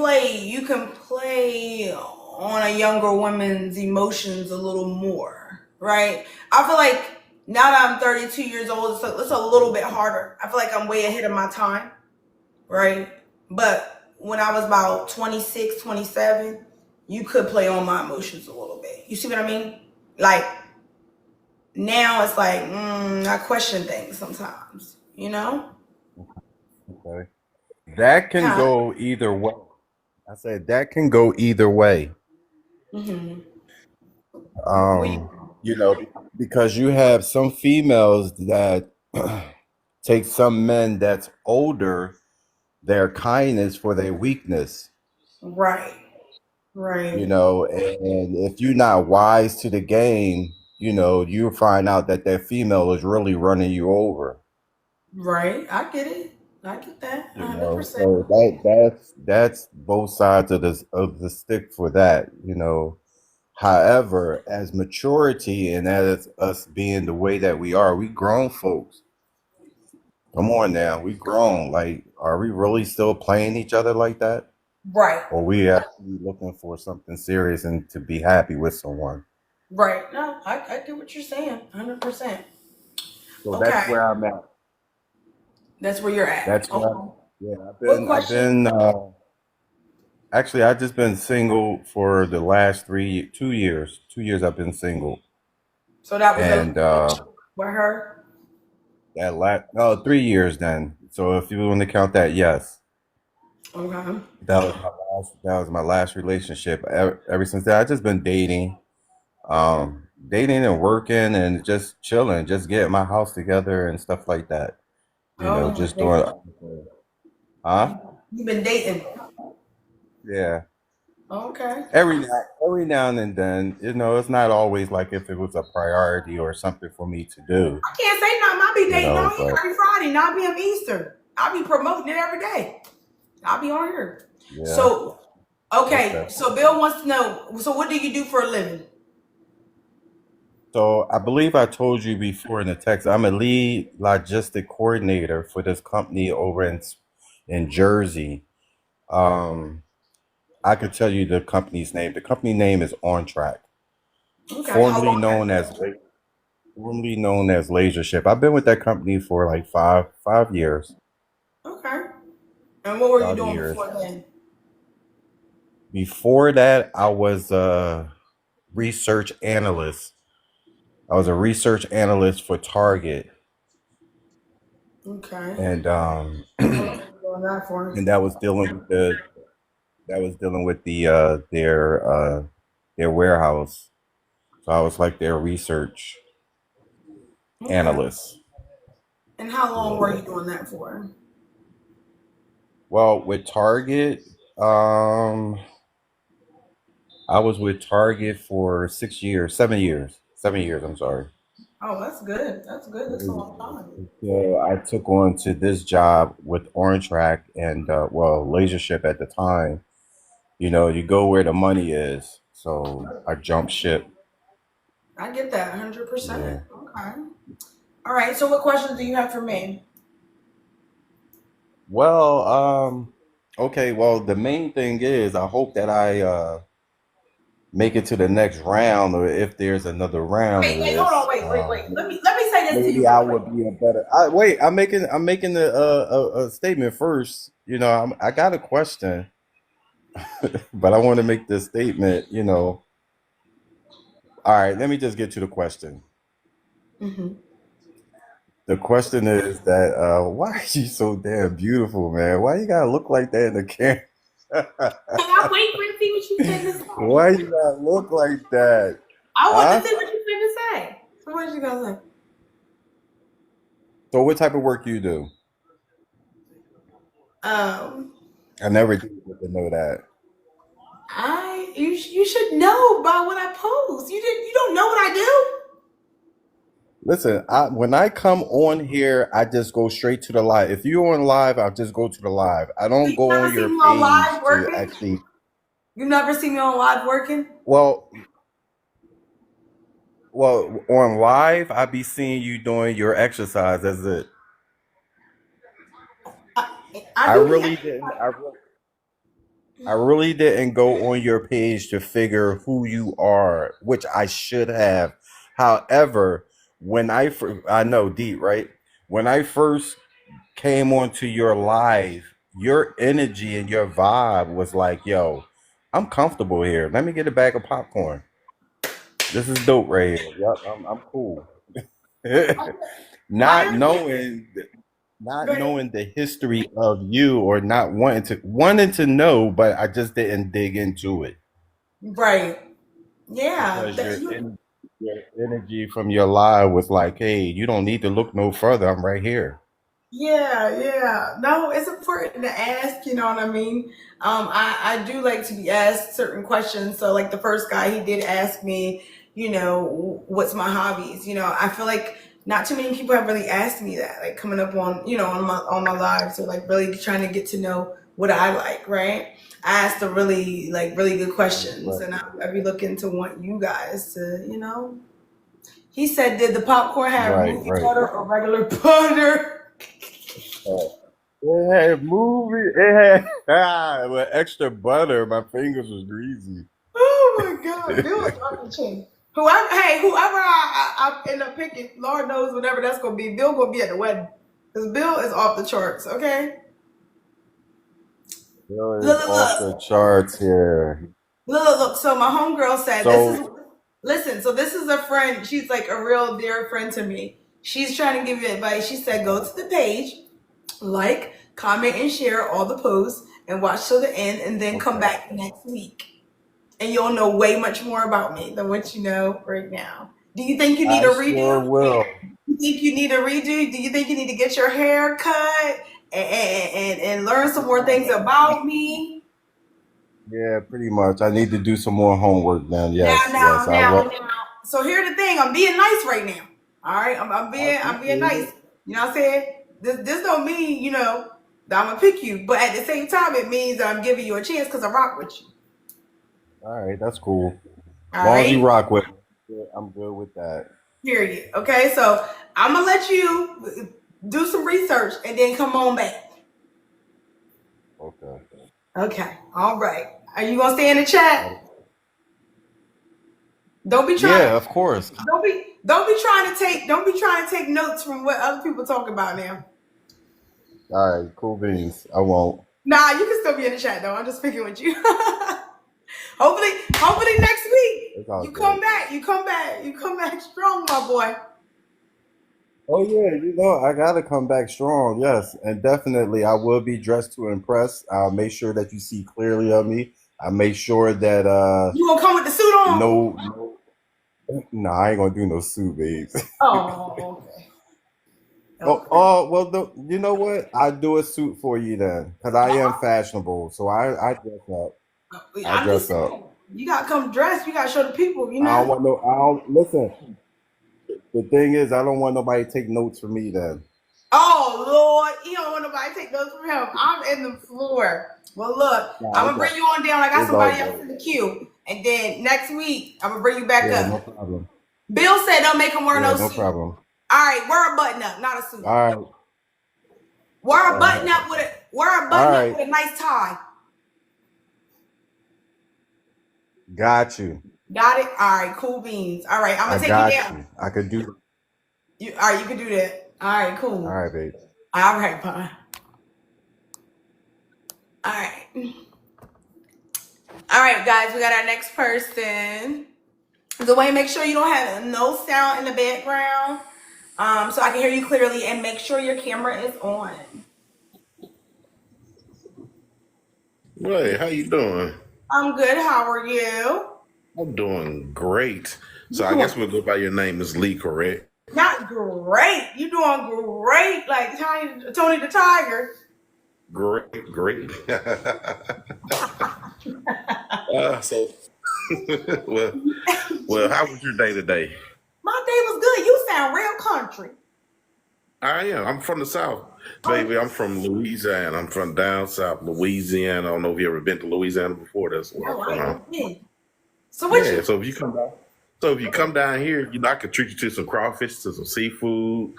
play on a younger woman's emotions a little more, right? I feel like now that I'm 32 years old, it's a little bit harder. I feel like I'm way ahead of my time, right? But when I was about 26, 27, you could play on my emotions a little bit. You see what I mean? Like now it's like I question things sometimes, Okay. That can kind go either way. I said that can go either way. of. We Um, you know, because you have some females that take some men that's older, their kindness for their weakness. right, right, And if you're not wise to the game, you find out that that female is really running you over. right. I get it. I get that. So 100%. that's both sides of the stick for that. However, as maturity and as us being the way that we are, we grown folks. Come on now, we grown. Like, are we really still playing each other like that? Right, Or we actually looking for something serious and to be happy with someone? right. No, I get what you're saying. 100%. So that's Okay, where I'm at. that's where you're at. That's where, Okay. yeah, What I've question? been, actually, I've just been single for the last 2 years. 2 years I've been single. So that was a And, with her. no, 3 years then. So if you want to count that, yes. Okay. That was my last relationship. Ever since that, I've just been dating and working and just chilling, just getting my house together and stuff like that. Oh, you've been Just doing, dating. huh? You've been dating. Yeah. Okay. Every now and then, it's not always like if it was a priority or something for me to do, I can't say nothing. I be dating on here but every Friday, not being Easter. I be promoting it every day. I'll be on here. yeah. So, okay. Okay. So Bill wants to know. So, what do you do for a living? So I believe I told you before in the text, I'm a lead logistic coordinator for this company over in Jersey. Um, I could tell you the company's name. The company name is On Track, Okay. How formerly long? known as formerly known as Laser Ship. I've been with that company for like five years. Okay. And what were you 5 doing years. before then? Before that, I was a research analyst. I was a research analyst for Target, Okay. and How long were you doing that for? and that was dealing with their warehouse. So I was like their research Okay. analyst. And how long were Yeah. you doing that for? Well, with Target, I was with Target for 6 years, 7 years, 7 years. I'm sorry. Oh, that's good. That's good. That's a long time. So I took on to this job with Orange Track and Laser Ship at the time. You go where the money is. So I jumped ship. I get that 100%. Yeah. Okay. All right. So, what questions do you have for me? Well, okay. Well, the main thing is I hope that I make it to the next round, or if there's another round of Wait. Hold on. this. Wait. Let me say this to you Maybe real I quick. would be a better. Wait, I'm making a statement first. I got a question, but I want to make this statement. All right, let me just get to the question. Mm-hmm. The question is that why are you so damn beautiful, man? Why you gotta look like that in the camera? Can I wait for to see what you finna say? Why you gotta look like that? I want to Huh? see what you finna say. So, what you gonna say? So what type of work you do? Um, I never did get to know that. you should know by what I post. You don't know what I do. Listen, when I come on here, I just go straight to the live. If you're on live, I'll just go to the live. I So don't you go never on see your me on page live to working. actually. You never see me on live working. Well, well, on live, I be seeing you doing your exercise. That's it. I I do the really exercise. didn't. I really didn't go on your page to figure who you are, which I should have. However, I know deep, right? When I first came onto your live, your energy and your vibe was like, "Yo, I'm comfortable here. Let me get a bag of popcorn. This is dope right here. Yep, I'm cool." My not energy. knowing not Go ahead. knowing the history of you, or not wanting to know, but I just didn't dig into it Right. Yeah. because your energy from your live was like, "Hey, you don't need to look no further. I'm right here." Yeah, yeah. No, it's important to ask, you know what I mean? I do like to be asked certain questions. So like the first guy, he did ask me, what's my hobbies? I feel like not too many people have really asked me that, like coming up on, on my lives, or like really trying to get to know what I like, right? I asked the really good questions, Right, and I be looking to want you guys to, He said, did the popcorn have right, movie right. butter or regular butter? It had movie. It had with extra butter. My fingers was greasy. Oh my God, Bill is off the chain. Whoever I end up picking, Lord knows whatever that's gonna be. Bill gonna be at the wedding because Bill is off the charts. Okay, It is look, look, off the look, charts here. look. So my homegirl said, "This is So listen." So this is a friend. She's like a real dear friend to me. She's trying to give you advice. She said, "Go to the page, like, comment, and share all the posts, and watch till the end, and then come okay, back next week." And you'll know way much more about me than what you know right now. Do you think you need a I redo? sure will. You think you need a redo? Do you think you need to get your hair cut and learn some more things about me? Yeah, pretty much. I need to do some more homework then. Now, Yes, now, yes, I now, will. now. So here's the thing. I'm being nice right now. All right, I I'm being appreciate nice. it. You know what I'm saying? This don't mean that I'm gonna pick you, but at the same time, it means that I'm giving you a chance because I rock with you. All right, that's cool. All Long as you right. rock with me, I'm good with that. Period. Okay, so I'm gonna let you do some research and then come on back. Okay. Okay. All right. Are you gonna stay in the chat? Don't be trying Yeah, to of course. don't be trying to take notes from what other people talk about now. All right, cool beans. I won't. Nah, you can still be in the chat though. I'm just picking with you. Hopefully next week It's all you good. come back. You come back strong, my boy. Oh yeah, I gotta come back strong. Yes, and definitely I will be dressed to impress. I'll make sure that you see clearly of me. I make sure that You gonna come with the suit on? no, I ain't gonna do no suit, babes. Oh, okay. Oh, Okay. oh well, you know what? I do a suit for you then, because I am fashionable. So I dress up. I I'm just dress up. saying, you gotta come dressed. You gotta show the people, I don't want no. I don't listen. The thing is, I don't want nobody to take notes from me then. Oh Lord, you don't want nobody to take those from him. I'm in the floor. Well, look, Nah, I'm gonna bring you on down. I got it's all somebody else good. in the queue, and then next week I'm gonna bring you back Yeah, no up. problem. Bill said don't make him wear Yeah, no no suit. problem. All right, wear a button up, not a suit. All right. Wear a All button up right. with a nice tie. Got you. Got it. All right, cool beans. All right, I'm I gonna take you got down. you. I could do. All right, you can do that. All right, All cool. right, babe. All right, bye. All right. All right, guys, we got our next person. Dwayne, make sure you don't have no sound in the background, so I can hear you clearly, and make sure your camera is on. Hey, how you doing? I'm good. How are you? I'm doing great. You So I doing guess we'll go by your name is Lee, correct? not great. You doing great, like Tony the Tiger. Great, great. So, well, well, how was your day today? My day was good. You sound real country. I am. I'm from the South, Oh, baby. I'm from Louisiana. I'm from down south Louisiana. I don't know if you ever been to Louisiana before. That's where I'm no, I ain't never from. been. So what Yeah. you So if you come down here, I can treat you to some crawfish, to some seafood.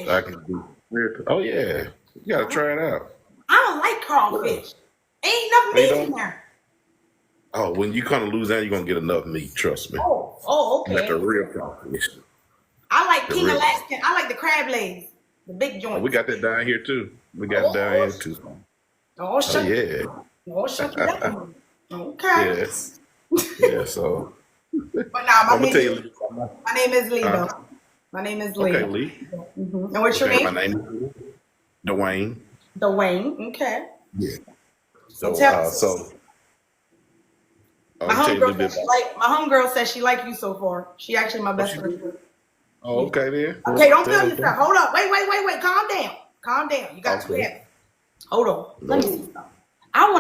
I crawfish? can do. Oh yeah, you gotta try it out. I don't like Yeah. crawfish. Ain't enough Oh, you meat in don't? there. Oh, when you come to Louisiana, you're gonna get enough meat. Trust me. Oh, You got the okay. real crawfish. I like The King real. Alaskan. I like the crab legs, the big Oh, we joints. got that down here too. We got it down Oh, here too. Oh shut, yeah. shut you down. Okay. Yes. Yeah. So But now I'm gonna tell you. my name is Lee Huh? though. My name is Okay, Lee. Lee. And what's your Okay, my name? name is Dwayne. Dwayne. Okay. Yeah. So tell us. So My I'll tell you a little homegirl bit says she about. like my homegirl says she like you so far. She actually my Oh, best she friend. did. Oh, Yeah. okay then. Okay, don't Yeah, feel okay. yourself. Hold up. Wait. Calm down. Calm down. You got too Okay. heavy. Hold on. Let me No. see something. I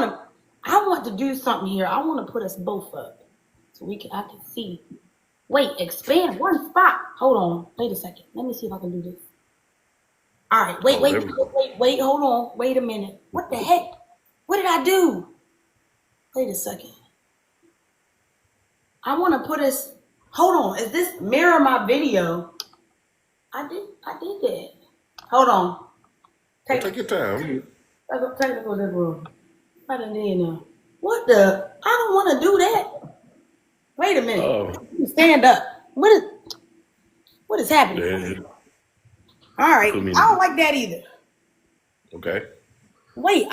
want to do something here. I want to put us both up. So I can see. Wait, expand one spot. Hold on. Wait a second. Let me see if I can do this. All right. Oh, there we go. Wait. Hold on. Wait a minute. What the heck? What did I do? Wait a second. I want to put us. Hold on. Is this mirror my video? I did that. Hold on. Well, take your time. Technical difficulty. I done did now. What the? I don't want to do that. Wait a minute. Oh, Stand up. What is happening? yeah. All right. Put me I don't in. like that either. Okay. Wait,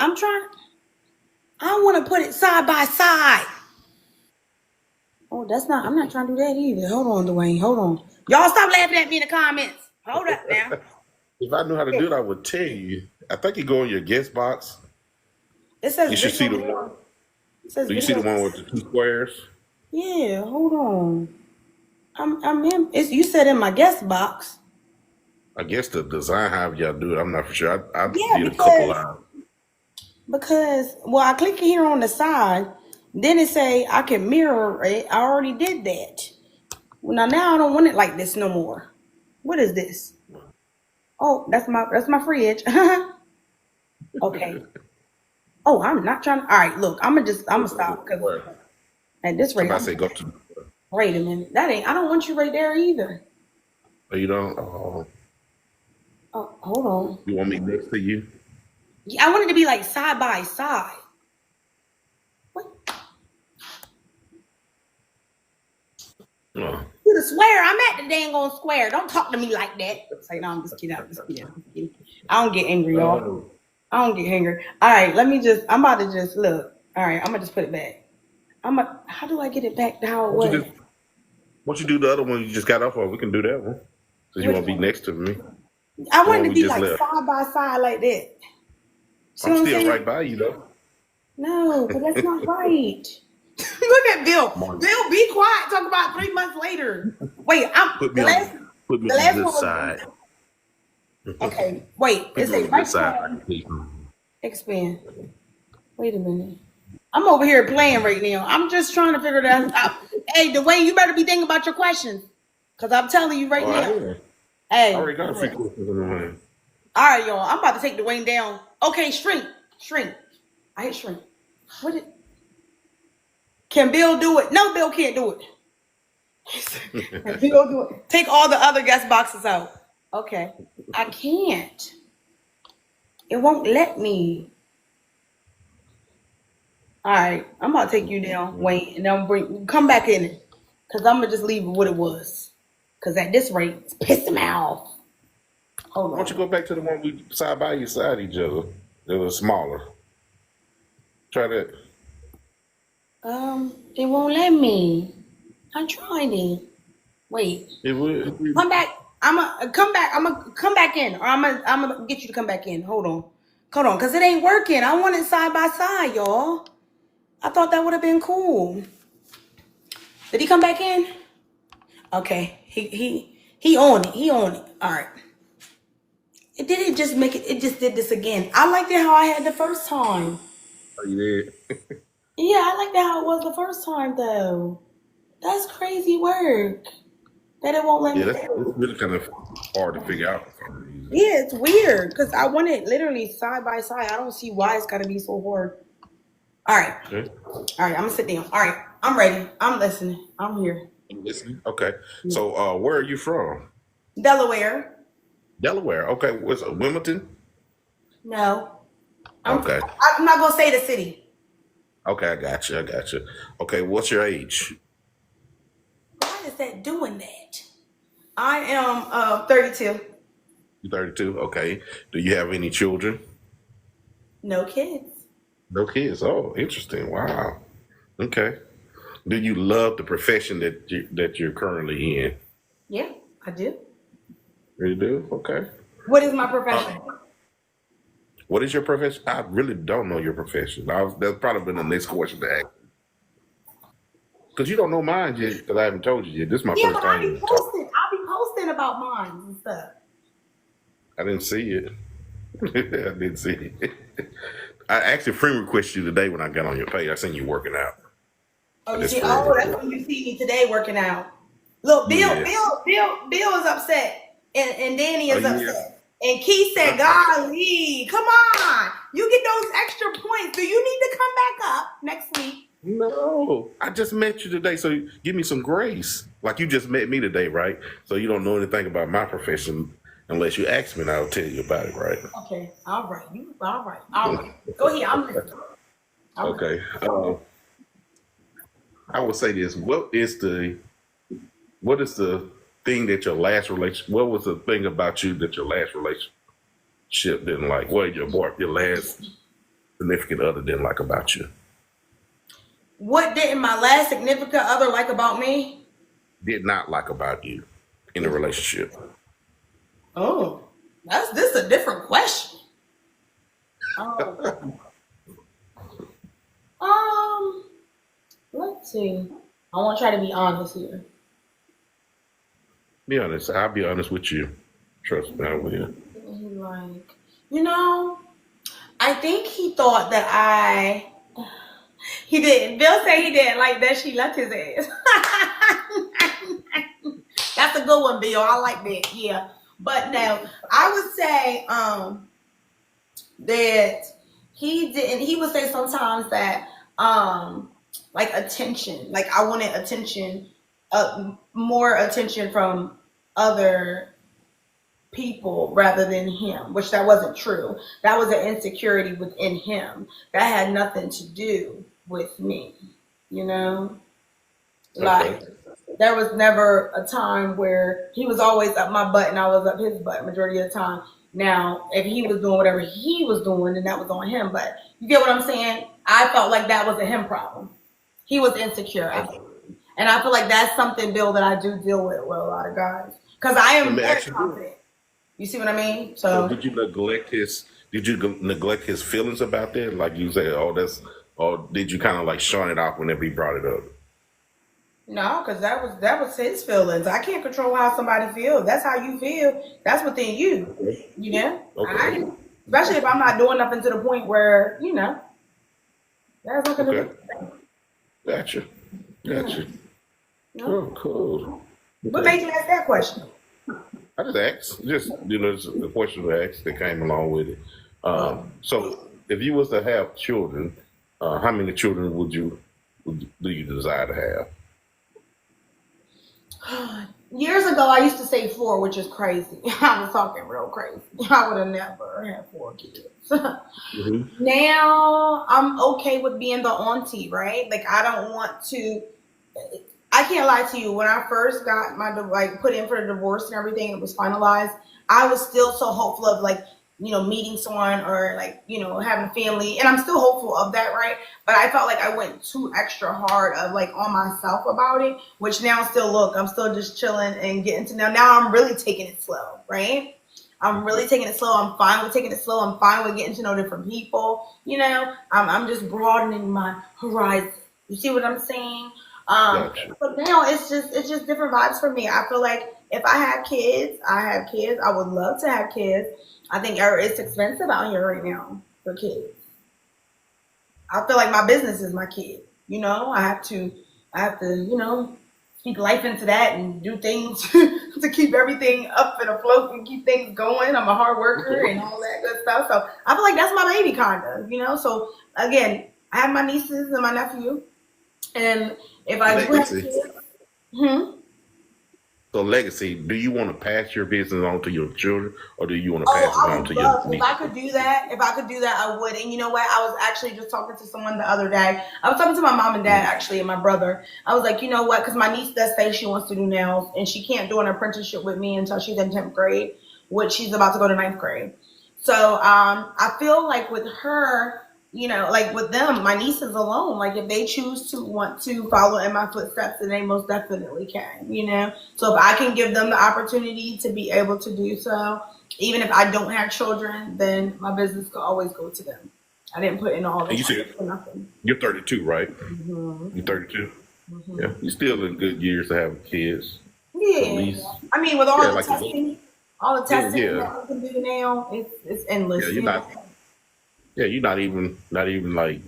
I want to put it side by side. Oh, I'm not trying to do that either. Hold on, Dwayne. Hold on. Y'all stop laughing at me in the comments. Hold up now. If I knew how to do it, I would tell you. I think you go in your guest box. It says You should see the video. one. It says Do you see video. the one with the two squares? Yeah, hold on. I'm in. You said in my guest box. I guess the design, however y'all do it, I'm not for sure. I Yeah, did a couple lines. because I click here on the side, then it say I can mirror it. I already did that. Well, now I don't want it like this no more. What is this? Oh, that's my fridge. Okay. Oh, I'm not trying to. All right, look, I'm gonna stop because Where? at this rate, Somebody say go to. wait a minute. That ain't. I don't want you right there either. Oh, you don't. Oh, Oh, hold on. you want me next to you? Yeah, I want it to be like side by side. What? No. You the square? I'm at the dang on square. Don't talk to me like that. Say no, I'm just kidding. I'm just kidding. I don't get angry, y'all. Oh. I don't get angry. All right, I'm about to just look. All right, I'm gonna just put it back. How do I get it back to how it Once you was? do, once you do the other one you just got off of, we can do that one. So you Which want to be one? next to me? I The want one it to we be just like left. side by side like that. See I'm what I'm still right saying? by you though. No, but that's not right. Look at Bill. Come on. Bill, be quiet. Talk about 3 months later. Wait, Put me on. Put me the on the last good one was side. okay. Wait, Put it me on says the right good side. I side can see. expand. Wait a minute. I'm over here playing right now. I'm just trying to figure that out. Hey, Dwayne, you better be thinking about your questions. Cause I'm telling you right Oh, I now. am. I Hey, already got a few questions in mind. all right, y'all. I'm about to take Dwayne down. Okay, shrink. I hit shrink. What it can Bill do it? No, Bill can't do it. Can Bill do it? Take all the other guest boxes out. Okay. I can't. It won't let me. All right, I'm about to take you down, Wayne, and then come back in it, cause I'm gonna just leave it what it was, cause at this rate, it's pissing me off. Hold Why don't you on. go back to the one we side by side each other? It was smaller. Try that. It won't let me. I tried it. Wait, It would. come back. I'm gonna come back. I'm gonna come back in, or I'm gonna get you to come back in. Hold on, cause it ain't working. I want it side by side, y'all. I thought that would have been cool. Did he come back in? Okay, he on it. He on it. All right. It didn't just make it. It just did this again. I liked it how I had the first time. Oh, you did. Yeah, I like that how it was the first time though. That's crazy work that it won't let Yeah, me that's do. really kind of hard to figure out for some reason. Yeah, it's weird because I want it literally side by side. I don't see why it's got to be so hard. All right, Okay. all right, I'm gonna sit down. All right, I'm ready. I'm listening. I'm here. I'm listening. Okay. So, where are you from? Delaware. Delaware. Okay. What's Wilmington? No, I'm. Okay. I'm not gonna say the city. Okay, I got you. I got you. Okay, what's your age? Why is that doing that? I am 32. You 32. Okay. Do you have any children? No kids. No kids. Oh, interesting. Wow. Okay. Do you love the profession that you're currently in? Yeah, I do. You do. Okay. What is my Uh, profession? what is your profession? I really don't know your profession. That's probably been the next question to ask because you don't know mine yet. Because I haven't told you yet. This is my Yeah, first but I time be even talking. posting. I be posting about mine and stuff. I didn't see it. I didn't see it. I actually friend requested you today when I got on your page. I seen you working out. Oh, I you just see? friend Oh, that's request. when you see me today working out. Look, Yes. Bill is upset, and Danny Oh is yeah. upset, and Keith said, "Golly, come on, you get those extra points. Do you need to come back up next week?" No, I just met you today, so give me some grace. Like you just met me today, right? So you don't know anything about my profession unless you ask me, and I'll tell you about it, right? Okay, all right, all right. Go ahead, I'm listening. All right. Okay. I would say this: what is the thing that your last relation? What was the thing about you that your last relationship didn't like? What your last significant other didn't like about you? What didn't my last significant other like about me? Did not like about you in a relationship? Oh, that's this a different question. Oh, um, let's see. I want to try to be honest here. Be honest. I'll be honest with you. Trust me, I will. He like, you know, I think he thought that he didn't. Bill say he didn't like that she left his ass. That's a good one, Bill. I like that. Yeah, but no, I would say that he didn't. He would say sometimes that like attention, like I wanted attention, more attention from other people rather than him, which that wasn't true. That was an insecurity within him. That had nothing to do with me, you know? Okay. Like there was never a time where he was always up my butt and I was up his butt majority of the time. Now, if he was doing whatever he was doing, then that was on him. But you get what I'm saying? I felt like that was a him problem. He was insecure, Okay. and I feel like that's something, Bill, that I do deal with a lot of guys because I Let am me very ask you this. confident. You see what I mean? So So did you neglect his? Did you neglect his feelings about that? Like you said, oh, that's. Or did you kind of like shun it off whenever he brought it up? no, because that was his feelings. I can't control how somebody feels. That's how you feel. That's within you. Okay. You know, Okay. especially if I'm not doing nothing to the point where that's nothing to Okay. do. Gotcha. Yeah, Gotcha. no. Oh, cool. What Okay. made you ask that question? I just asked, just it's the question to ask that came along with it. Um, So, if you was to have children, how many children do you desire to have? Years ago, I used to say four, which is crazy. I was talking real crazy. I would have never had four kids. Hmm. Now I'm okay with being the auntie, right? Like I don't want to. I can't lie to you. When I first got my like put in for the divorce and everything, it was finalized. I was still so hopeful of like meeting someone or like having family, and I'm still hopeful of that, right? But I felt like I went too extra hard of like on myself about it, which now still look, I'm still just chilling and getting to know. Now I'm really taking it slow, right? I'm really taking it slow. I'm fine with taking it slow. I'm fine with getting to know different people. I'm just broadening my horizon. You see what I'm saying? Gotcha. But now it's just different vibes for me. I feel like if I have kids, I have kids. I would love to have kids. I think it's expensive out here right now for kids. I feel like my business is my kid. I have to, speak life into that and do things to keep everything up and afloat and keep things going. I'm a hard worker and all that good stuff. So I feel like that's my baby, kind of. So again, I have my nieces and my nephew, and if I do have Legacy. kids, hmm, So legacy. Do you want to pass your business on to your children, or do you want to oh, pass it I on would to your love if niece? I could do that. If I could do that, I would. And you know what? I was actually just talking to someone the other day. I was talking to my mom and dad actually, and my brother. I was like, you know what? Because my niece does say she wants to do nails, and she can't do an apprenticeship with me until she's in 10th grade, which she's about to go to ninth grade. So I feel like with her, like with them, my nieces alone, like if they choose to want to follow in my footsteps, then they most definitely can. So if I can give them the opportunity to be able to do so, even if I don't have children, then my business could always go to them. I didn't put in all And you this said for nothing. you're 32, right? Hmm. You're 32. Hmm. Yeah, you're still in good years to have kids. At Yeah, least, I mean, with yeah, all the like testing, all the yeah, testing yeah, that we can do now, it's yeah. endless. You're not, yeah, you're not even like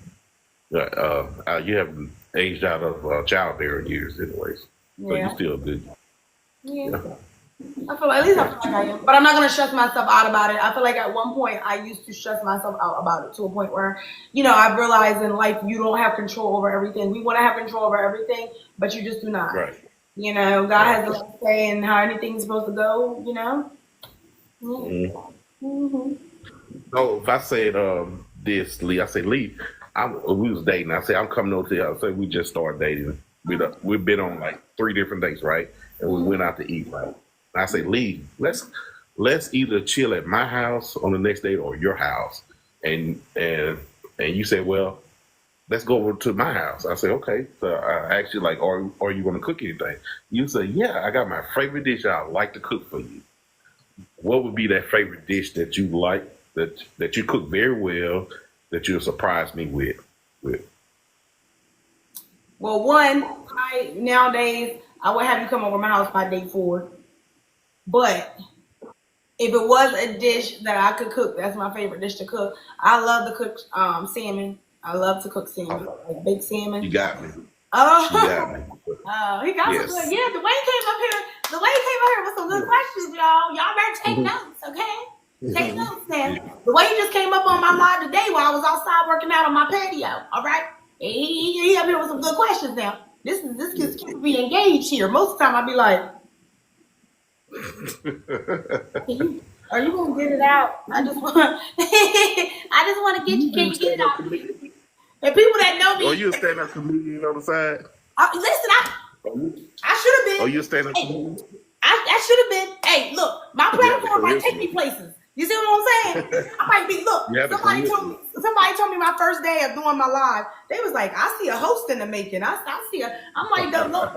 you haven't aged out of childbearing years, anyways. So you're Yeah, still good. yeah. Yeah, At least I feel like I am. But I'm not gonna stress myself out about it. I feel like at one point I used to stress myself out about it to a point where, I realized in life you don't have control over everything. We want to have control over everything, but you just do not. right, God right. has the last say in how anything's supposed to go. Yeah. Mm. Hmm. So if I said this, Lee, I say Lee, we was dating. I said I'm coming over to you. I said we just started dating. We've been on like 3 different dates, right? And we went out to eat, right? And I say Lee, let's either chill at my house on the next date or your house. And you said, well, let's go over to my house. I said, okay. So I asked you like, are you going to cook anything? You said, yeah, I got my favorite dish I like to cook for you. What would be that favorite dish that you like that you cook very well that you'll surprise me with? Well, one, nowadays I would have you come over my house by day 4. But if it was a dish that I could cook, that's my favorite dish to cook. I love to cook salmon. I love to cook salmon, Oh, like baked you salmon. got me. You got Oh, me. he got some good. Yes. Yeah, the way he came up here, with some good questions, y'all. Y'all better take Mhm. notes, okay? Take notes now. Yeah. The way he just came up on my live today while I was outside working out on my patio. All right, he up here with some good questions now. This gets keep me engaged here. Most of the time, I be like, are you gonna get it out? I just want, I just want to get you. Can You you get it stand up out? comedian? And people that know Or me, you a stand up comedian on the side? listen. Or you, I should have or been. you a stand up Hey, comedian? I should have been. Hey, look, my You have the platform might take me charisma. places. You see what I'm saying? I might be. Look, You have the charisma. somebody told me my first day of doing my live. They was like, I see a host in the making. I see a. I'm like, look,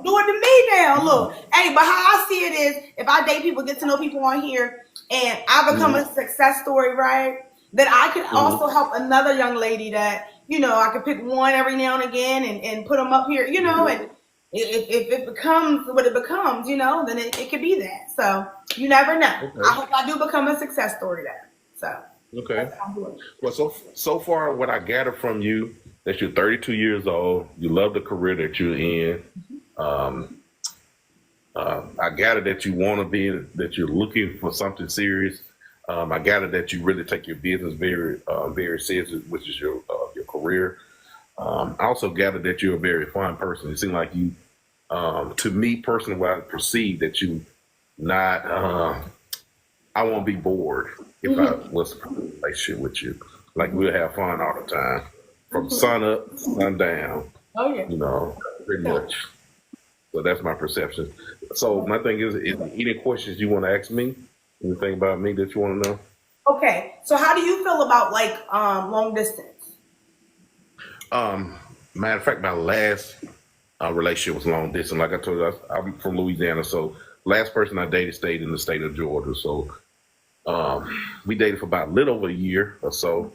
do it to me now. Look, hey, but how I see it is, if I date people, get to know people on here, and I become Hmm. a success story, right? Then I could Hmm. also help another young lady that I could pick one every now and again and put them up here, and if it becomes what it becomes, then it could be that. So you never know. I Okay. hope I do become a success story there. So Okay. that's how I'm doing. Well, so far, what I gather from you that you're 32 years old, you love the career that you're in. Um, I gather that you want to be that you're looking for something serious. I gather that you really take your business very serious, which is your career. I also gather that you're a very fun person. It seems like you, to me personally, what I perceive that you not. I won't be bored if I Hmm. was in a relationship with you. Like we'll have fun all the time, from Hmm. sun up, sun down. Oh yeah. You know, pretty Yeah. much. So that's my perception. So my thing is there any questions you want to ask me? Anything about me that you want to know? Okay. So how do you feel about like long distance? Um, Matter of fact, my last relationship was long distance. Like I told you, I'm from Louisiana, so last person I dated stayed in the state of Georgia. So we dated for about a little over a year or so.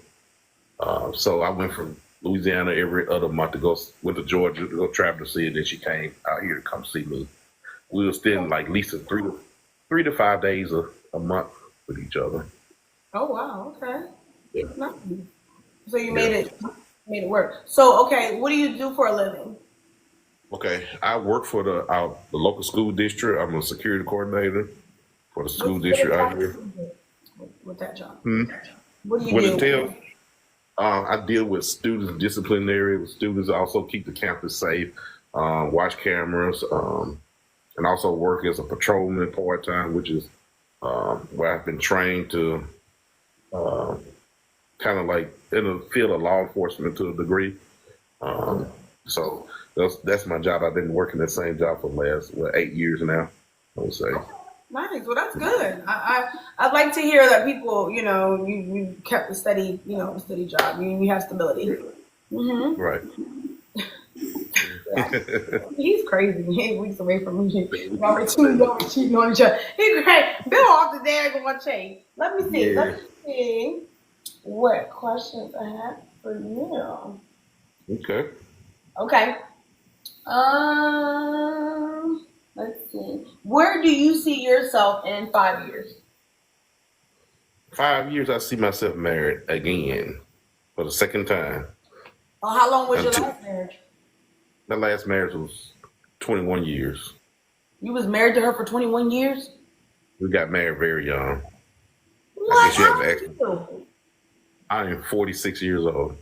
So I went from Louisiana every other month to went to Georgia to go travel to see her. Then she came out here to come see me. We were spending like at least 3 to 5 days a month with each other. Oh wow. Okay. Yeah, Nice. So you yeah. made it. Made it work. So, okay, what do you do for a living? Okay, I work for the local school district. I'm a security coordinator for the school What district out exactly here. do you do with that job? Hmm. What do you What it do? entails, I deal with students, disciplinary with students. I also keep the campus safe, watch cameras, and also work as a patrolman part time, which is where I've been trained to uh, kind of like in the field of law enforcement to a degree. Um, so that's my job. I've been working the same job for the last 8 years now, I would say. Nice. Well, that's good. I'd like to hear that people, you kept a steady, a steady job. You have stability. Hmm. Right. Yeah. He's crazy. 8 weeks away from me. Number two, y'all cheating on each other. He's great. Bill off the daggone chain. Let me see. Yeah. Let me see what questions I have for you. Okay. Okay. Let's see. Where do you see yourself in 5 years? 5 years, I see myself married again for the second time. Oh, how long was your Until last marriage? the last marriage was 21 years. You was married to her for 21 years? We got married very young. I What? guess you have How to old ask. are you? I am 46 years old.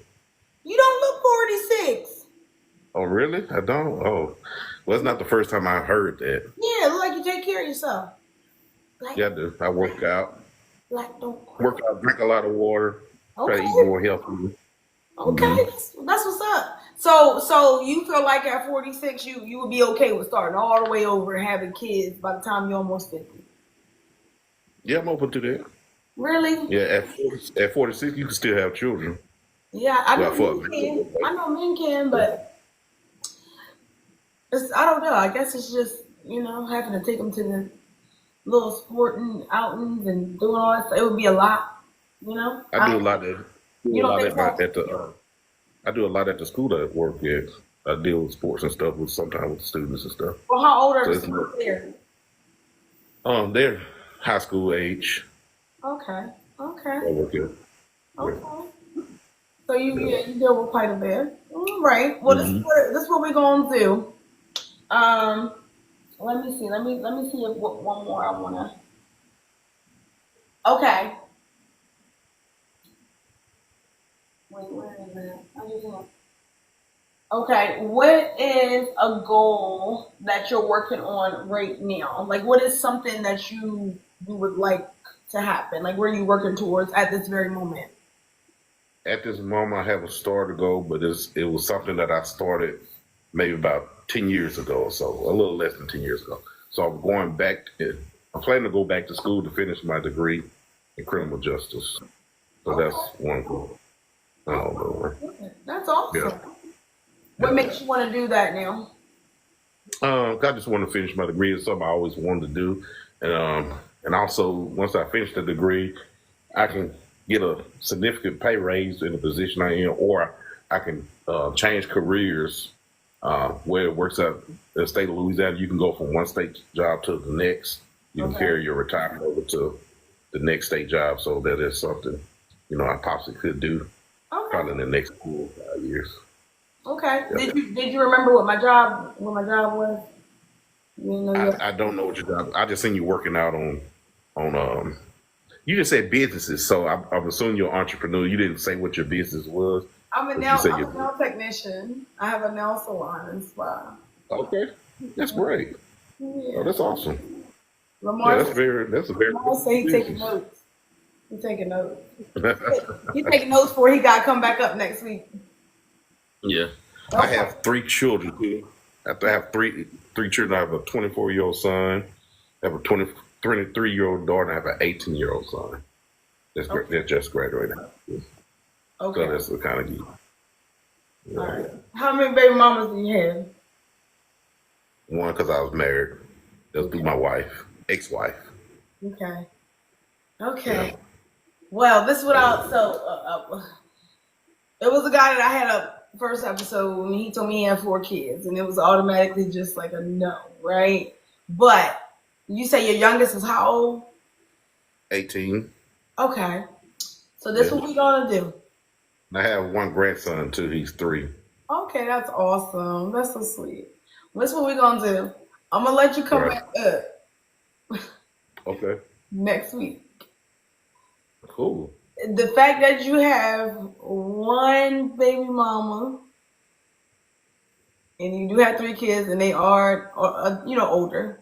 You don't look 46. Oh, really? I don't? Oh, well, it's not the first time I heard that. Yeah, look like you take care of yourself. Like, Yeah, I do. I don't cry. work out, drink a lot of water, try to eat Okay. more healthy. Okay. That's what's up. So you feel like at 46 you would be okay with starting all the way over and having kids by the time you're almost 50. Yeah, I'm open to that. Really? Yeah, at 46, you can still have children. Yeah, I Well, know for a men man, can. I know men can, but I don't know. I guess it's just, having to take them to the little sporting outings and doing all that stuff. It would be a lot, you know? I do a lot of You do a don't lot think so? at the I do a lot at the school that I work at. I deal with sports and stuff with sometimes with students and stuff. Well, how old are So the it's students there? they're high school age. Okay. Okay. I work at. Yeah. Okay. So you deal with quite a bit. All right. Well, Hmm. this is what we're gonna do. Um, let me see. Let me see if one more I wanna. Okay. Wait, where is it? I just want. Okay. What is a goal that you're working on right now? Like, what is something that you would like to happen? Like, where are you working towards at this very moment? At this moment, I have a starter goal, but it was something that I started maybe about 10 years ago or so, a little less than 10 years ago. So I'm going back. I'm planning to go back to school to finish my degree in criminal justice. So that's Okay. one goal. Oh, That's yeah. awesome. What makes you want to do that now? I just want to finish my degree. It's something I always wanted to do, and also once I finish the degree, I can get a significant pay raise in the position I am, or I can change careers where it works out. In the state of Louisiana, you can go from one state job to the next. You can Okay. carry your retirement over to the next state job, so that is something I possibly could do Okay. probably in the next 4 or 5 years. Okay. Yeah. Did you remember what my job was? You didn't know yet. I don't know what you're doing. I just seen you working out on you just said businesses, so I'm assuming you're an entrepreneur. You didn't say what your business was, but you said I'm a your nail technician. I have a nail salon and spa. okay. That's great. Oh, Yeah. that's awesome. Yeah, Lamar that's a very Lamar good say he taking business. notes. He taking notes. He taking notes for he got to come back up next week. Yeah. I Okay. have 3 children too. I have three children. I have a 24-year-old son, I have a 23-year-old daughter, and I have an 18-year-old son. Okay. That just graduated. So Okay. that's the kind of geek. All Yeah. right. How many baby mamas do you have? One because I was married. That's through my wife, ex-wife. Okay. Yeah. Okay. Well, this is what it was a guy that I had a first episode and he told me he had 4 kids and it was automatically just like a no, right? But you say your youngest is how old? 18. Okay. So this Yeah. what we gonna do. I have one grandson too. He's 3. Okay, that's awesome. That's so sweet. What's what we gonna do? I'm gonna let you come Right. back up Okay. next week. Cool. The fact that you have one baby mama and you do have 3 kids and they are, older.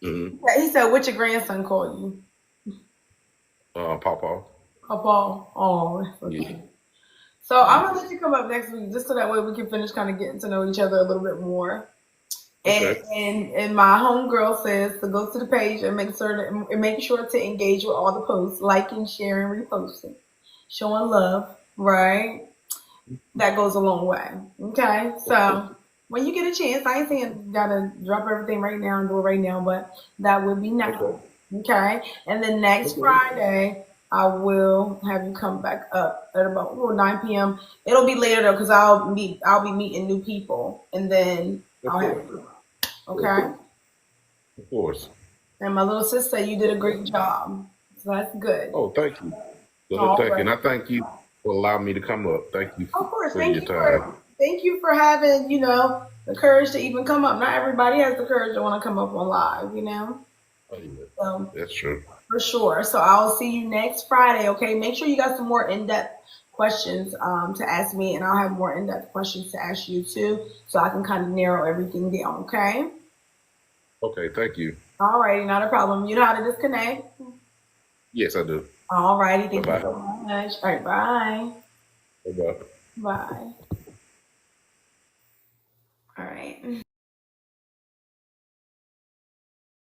Hmm. He said, "What your grandson call you?" Papa. Papa. Oh, that's so Yeah. cute. So I'm Yeah. gonna let you come up next week just so that way we can finish kind of getting to know each other a little bit more. And Okay. and my homegirl says to go to the page and make sure to engage with all the posts, liking, sharing, reposting, showing love, right? That goes a long way. Okay, Okay. so when you get a chance, I ain't saying you gotta drop everything right now and do it right now, but that would be nice. Okay. Okay, and then next Okay. Friday I will have you come back up at about 9 p.m. It'll be later though, because I'll be meeting new people, and then Of I'll have course. you. Okay. Of course. And my little sister, you did a great job. So that's good. Oh, thank you. Well, All thank you, right. and I thank you for allowing me to come up. Thank you Of course. for your time. Thank you for having, the courage to even come up. Not everybody has the courage to want to come up on live. Oh, yeah. So That's true. for sure. So I'll see you next Friday, okay? Make sure you got some more in-depth questions to ask me, and I'll have more in-depth questions to ask you too, so I can kind of narrow everything down, okay? Okay, thank you. All righty, not a problem. You know how to disconnect? Yes, I do. All righty, Bye thank you bye. so much. All right, bye. Bye bye. Bye. All right.